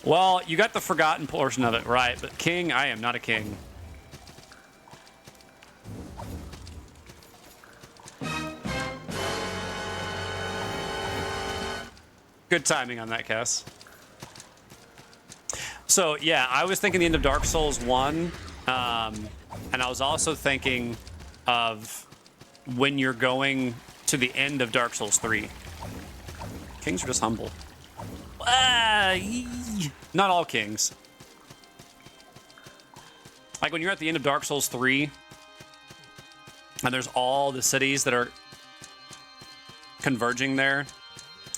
Well, you got the forgotten portion of it, right? But king, I am not a king. Good timing on that, Cass. So, yeah, I was thinking the end of Dark Souls 1, and I was also thinking of when you're going to the end of Dark Souls 3. Kings are just humble. Not all kings. Like when you're at the end of Dark Souls 3, and there's all the cities that are converging there.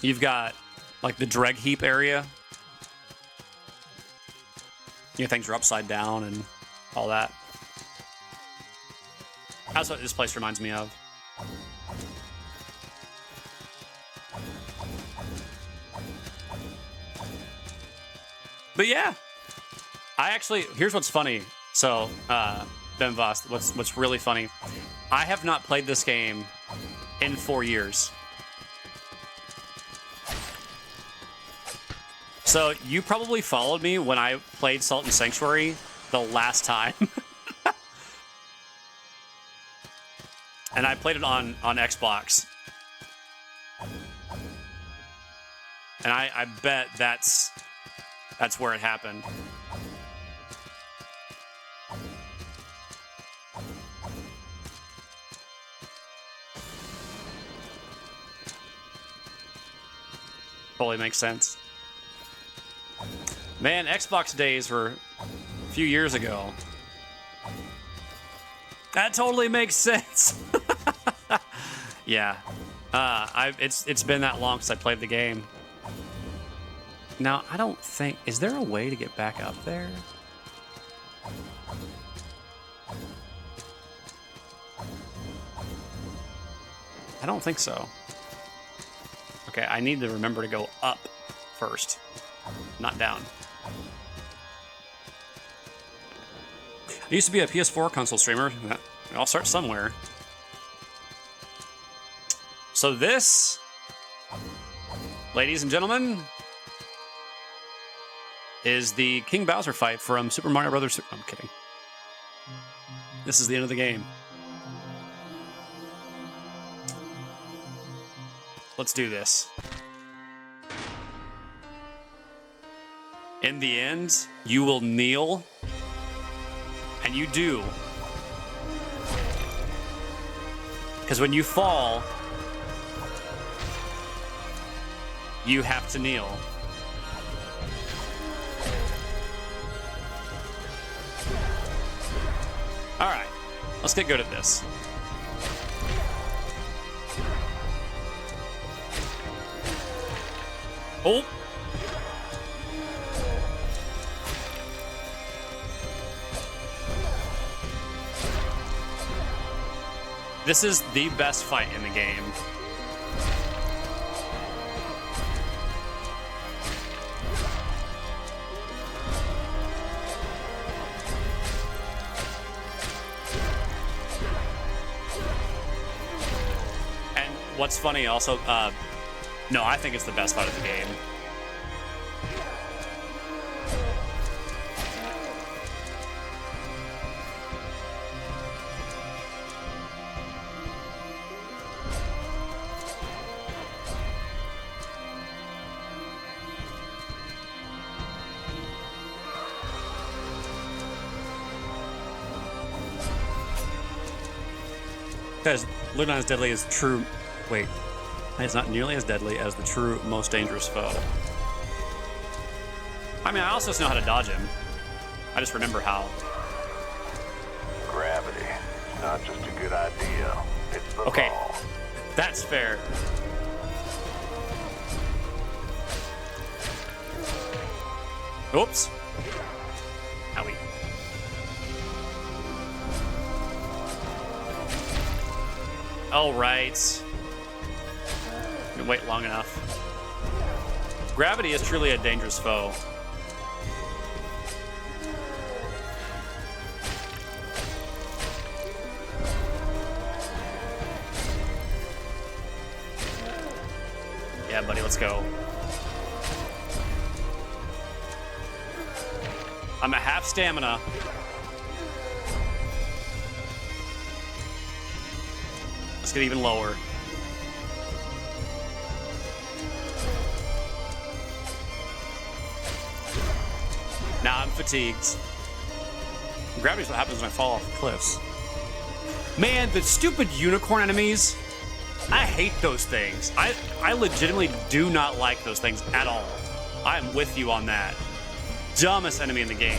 You've got like the Dreg Heap area. You know, things are upside down and all that. That's what this place reminds me of. But yeah, I actually, here's what's funny. So, Ben Voss, what's really funny, I have not played this game in 4 years. So you probably followed me when I played Salt and Sanctuary the last time. And I played it on Xbox. And I bet that's where it happened. Totally makes sense. Man, Xbox days were a few years ago. That totally makes sense. Yeah. It's been that long since I played the game. Now, I don't think... Is there a way to get back up there? I don't think so. Okay, I need to remember to go up first, not down. I used to be a PS4 console streamer. I'll start somewhere. So this, ladies and gentlemen, is the King Bowser fight from Super Mario Brothers. I'm kidding. This is the end of the game. Let's do this. In the end, you will kneel, and you do. Because when you fall, you have to kneel. All right, let's get good at this. Oh. This is the best fight in the game. And what's funny also, no, I think it's the best fight of the game. Because Luna is deadly as true. Wait. It's not nearly as deadly as the true most dangerous foe. I mean, I also know how to dodge him. I just remember how. Gravity. It's not just a good idea. It's the Okay. law. That's fair. Oops. Owie. All right. Can wait long enough. Gravity is truly a dangerous foe. Yeah, buddy, let's go. I'm at half stamina. Let's get even lower. Now I'm fatigued. Gravity's what happens when I fall off cliffs. Man, the stupid unicorn enemies. I hate those things. I legitimately do not like those things at all. I am with you on that. Dumbest enemy in the game.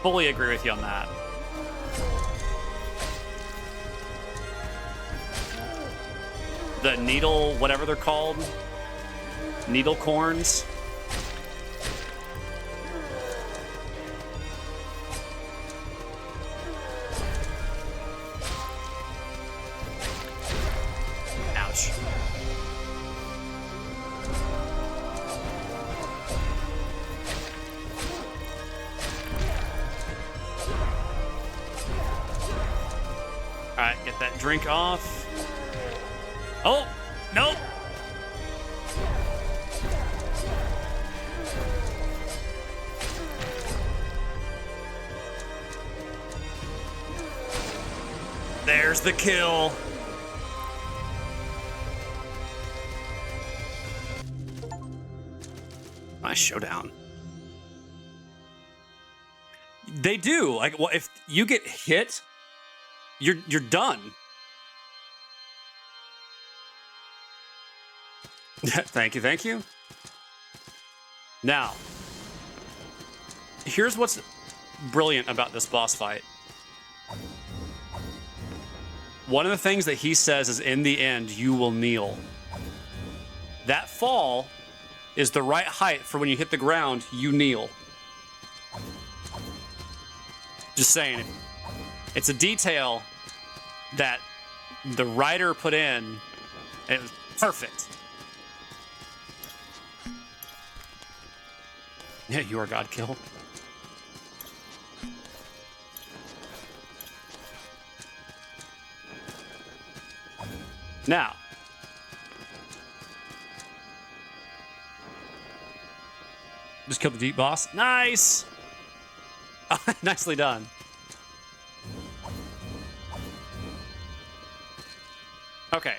Fully agree with you on that. The needle, whatever they're called. Needle corns. Ouch. Alright, get that drink off. Oh, nope. There's the kill. Nice showdown. They do. Like, well, if you get hit, you're done. Thank you, thank you. Now, here's what's brilliant about this boss fight. One of the things that he says is, in the end, you will kneel. That fall is the right height for when you hit the ground, you kneel. Just saying. It's a detail that the writer put in, and it was perfect. Yeah, you are God kill. Now, just killed the deep boss. Nice! Nicely done. Okay.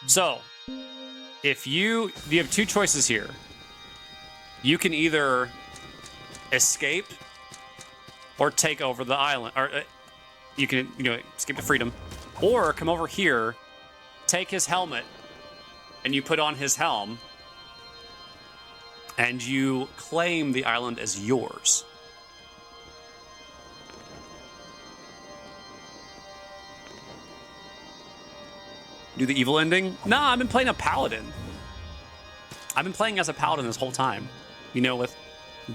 So, if you have two choices here. You can either escape or take over the island, or you can, escape to freedom, or come over here, take his helmet, and you put on his helm, and you claim the island as yours. Do the evil ending? Nah, I've been playing a paladin. I've been playing as a paladin this whole time. With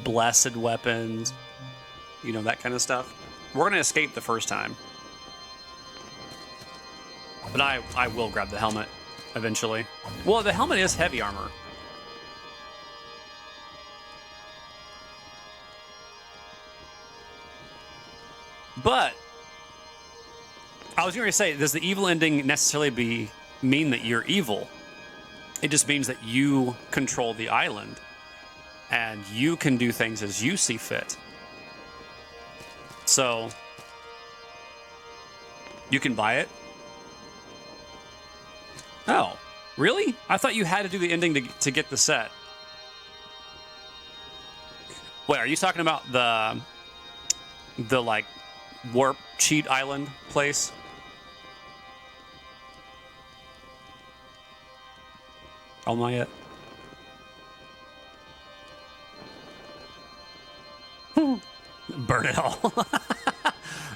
blessed weapons, that kind of stuff. We're going to escape the first time. But I will grab the helmet eventually. Well, the helmet is heavy armor. But I was going to say, does the evil ending necessarily mean that you're evil? It just means that you control the island. And you can do things as you see fit. So, you can buy it. Oh, really? I thought you had to do the ending to get the set. Wait, are you talking about the like warp cheat island place? Oh, not yet. Burn it all.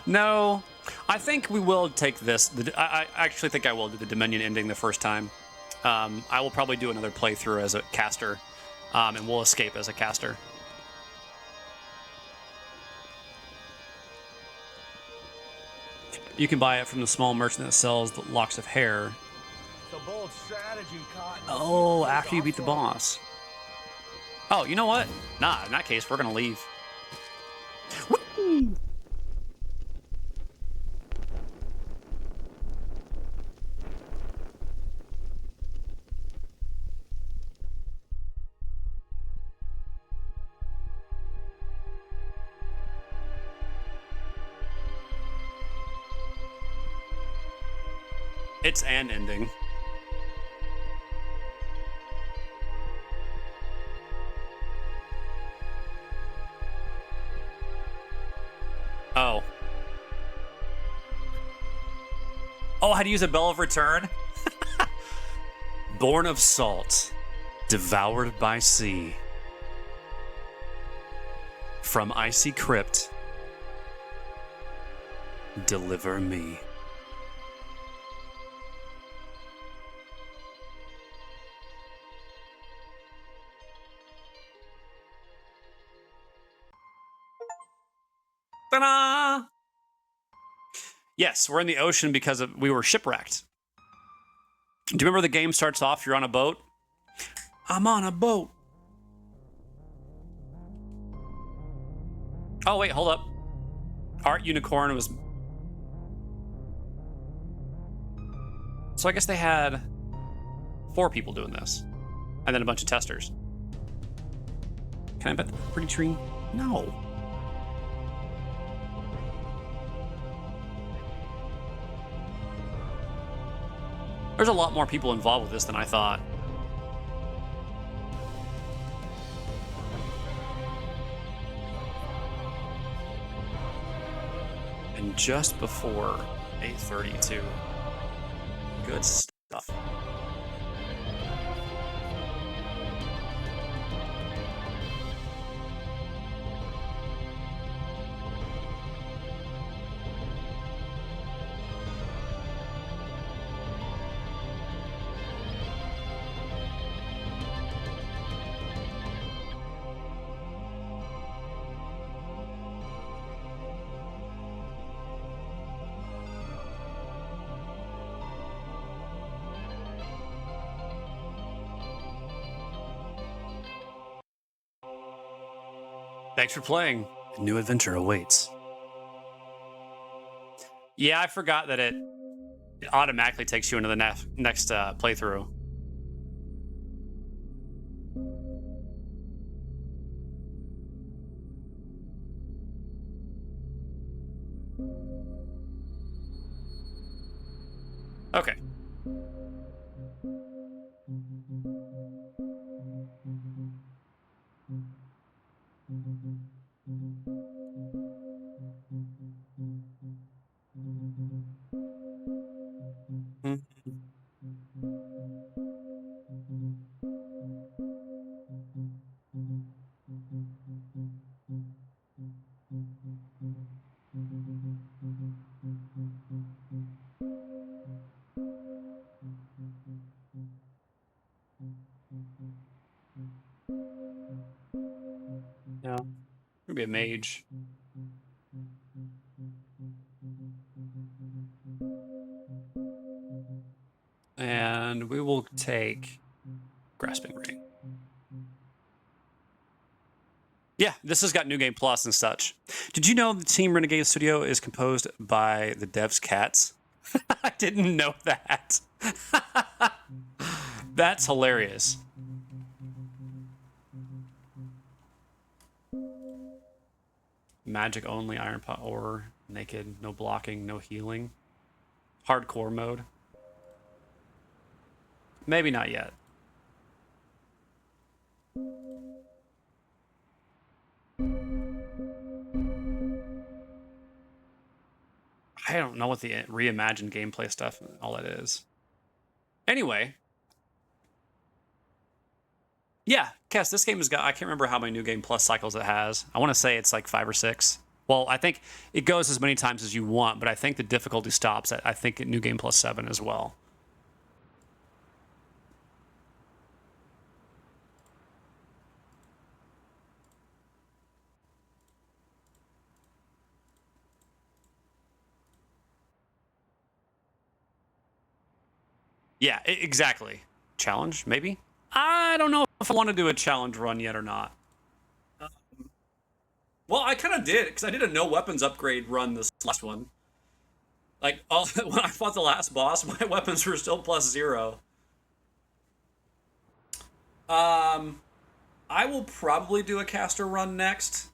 No, I think we will take this. I actually think I will do the Dominion ending the first time. I will probably do another playthrough as a caster, and we'll escape as a caster. You can buy it from the small merchant that sells the locks of hair. It's a bold strategy, Cotton. Oh, after you beat the boss. Oh, you know what? Nah, in that case, we're gonna leave. Woo! It's an ending. Oh. Oh, I had to use a Bell of Return? Born of salt, devoured by sea. From icy crypt, deliver me. Ta-da! Yes, we're in the ocean because we were shipwrecked. Do you remember the game starts off, you're on a boat? I'm on a boat. Oh, wait, hold up. Art Unicorn was... So I guess they had 4 people doing this. And then a bunch of testers. Can I bet the pretty tree? No. There's a lot more people involved with this than I thought. And just before 8:32. Good stuff. Thanks for playing. A new adventure awaits. Yeah, I forgot that it automatically takes you into the next playthrough. Okay. Yeah. Maybe a mage. And we will take Grasping Ring. Yeah, this has got New Game Plus and such. Did you know the Team Renegade Studio is composed by the devs' cats? I didn't know that. That's hilarious. Magic only, iron pot ore, naked, no blocking, no healing. Hardcore mode. Maybe not yet. I don't know what the reimagined gameplay stuff and all that is. Anyway. Yeah, Cass, this game has got, I can't remember how many New Game Plus cycles it has. I want to say it's like 5 or 6. Well, I think it goes as many times as you want, but I think the difficulty stops at, I think, at New Game Plus 7 as well. Yeah, exactly. Challenge, maybe? I don't know if I want to do a challenge run yet or not. Well, I kind of did, because I did a no weapons upgrade run this last one. Like, when I fought the last boss, my weapons were still +0. I will probably do a caster run next.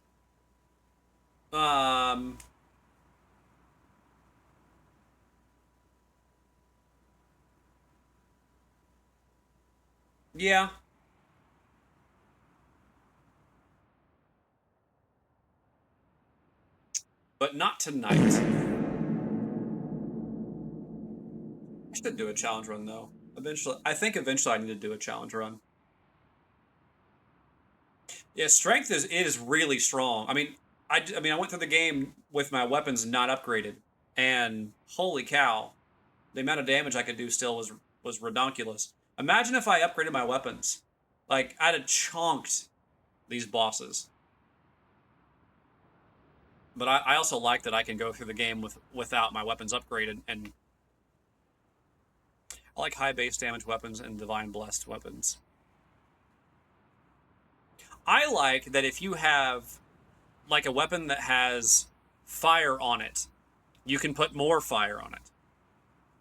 Yeah. But not tonight. I should do a challenge run, though. I think eventually I need to do a challenge run. Yeah, strength is really strong. I mean, I went through the game with my weapons not upgraded, and holy cow, the amount of damage I could do still was redonkulous. Imagine if I upgraded my weapons. Like, I'd have chonked these bosses. But I also like that I can go through the game without my weapons upgraded, and I like high base damage weapons and divine blessed weapons. I like that if you have like a weapon that has fire on it, you can put more fire on it.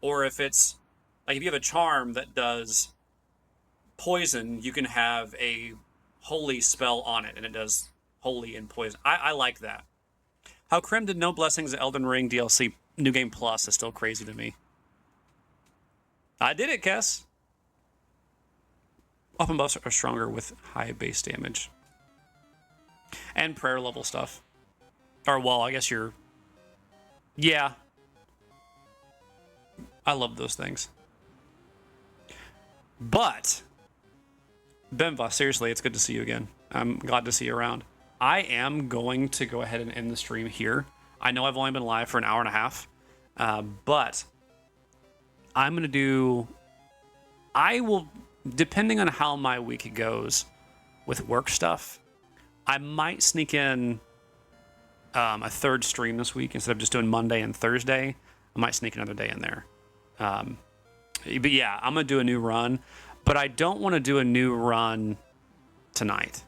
Or if it's like if you have a charm that does poison, you can have a holy spell on it and it does holy and poison. I like that. How Krim did no blessings at Elden Ring DLC New Game Plus is still crazy to me. I did it, Kess. Weapon buffs are stronger with high base damage. And prayer level stuff. Or, well, I guess you're... Yeah. I love those things. But... Benva, seriously, it's good to see you again. I'm glad to see you around. I am going to go ahead and end the stream here. I know I've only been live for an hour and a half. But... I'm going to do... I will... Depending on how my week goes with work stuff, I might sneak in a third stream this week instead of just doing Monday and Thursday. I might sneak another day in there. But yeah, I'm going to do a new run, but I don't want to do a new run tonight.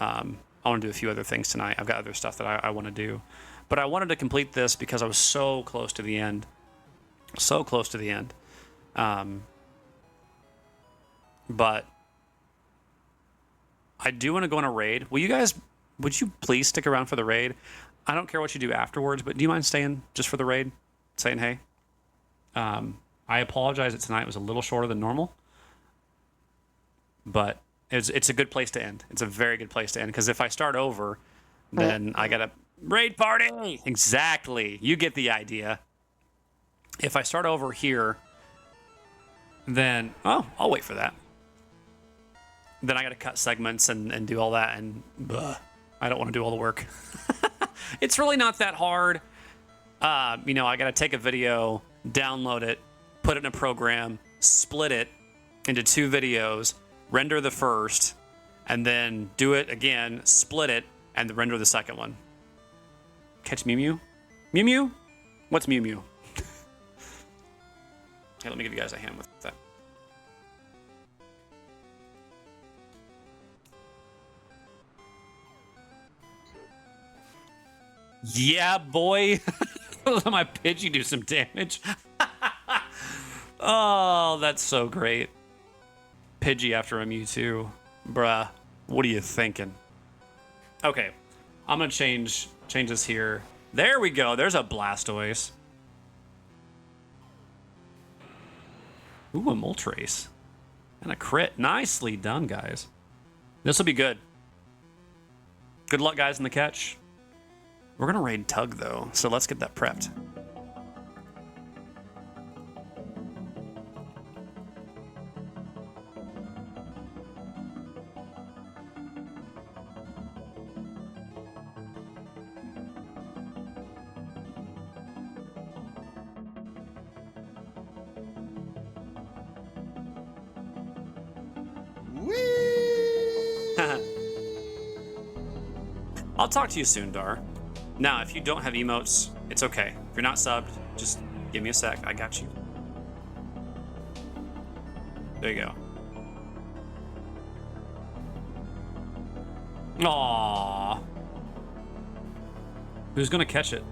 I want to do a few other things tonight. I've got other stuff that I want to do, but I wanted to complete this because I was so close to the end. So close to the end. But I do want to go on a raid. Would you please stick around for the raid? I don't care what you do afterwards, but do you mind staying just for the raid? Saying hey? I apologize that tonight was a little shorter than normal. But it's a good place to end. It's a very good place to end. Because if I start over, then I got a raid party! Exactly. You get the idea. If I start over here, then... Oh, I'll wait for that. Then I got to cut segments and do all that, and I don't want to do all the work. It's really not that hard. I got to take a video, download it, put it in a program, split it into 2 videos, render the first, and then do it again, split it, and render the second one. Catch Mew Mew? Mew Mew? What's Mew Mew? Hey, let me give you guys a hand with that. Yeah, boy. Let my Pidgey do some damage. Oh, that's so great. Pidgey after a Mewtwo. Bruh, what are you thinking? Okay, I'm gonna change this here. There we go. There's a Blastoise. Ooh, a Moltres. And a crit. Nicely done, guys. This will be good. Good luck, guys, in the catch. We're gonna raid Tug, though, so let's get that prepped. I'll talk to you soon, Dar. Now, if you don't have emotes, it's okay. If you're not subbed, just give me a sec. I got you. There you go. Aww. Who's gonna catch it?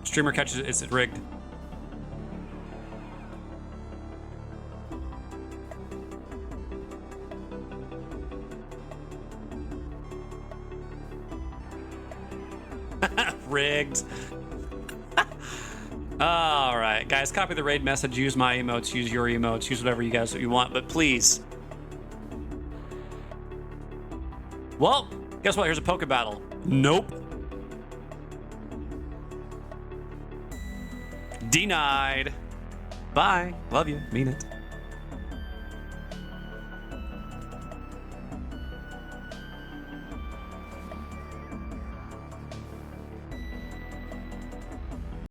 Streamer catches it. Is it rigged? Rigged. All right, guys, copy the raid message. Use my emotes. Use your emotes. Use whatever you want. But please. Well, guess what? Here's a poke battle. Nope. Denied. Bye. Love you. Mean it.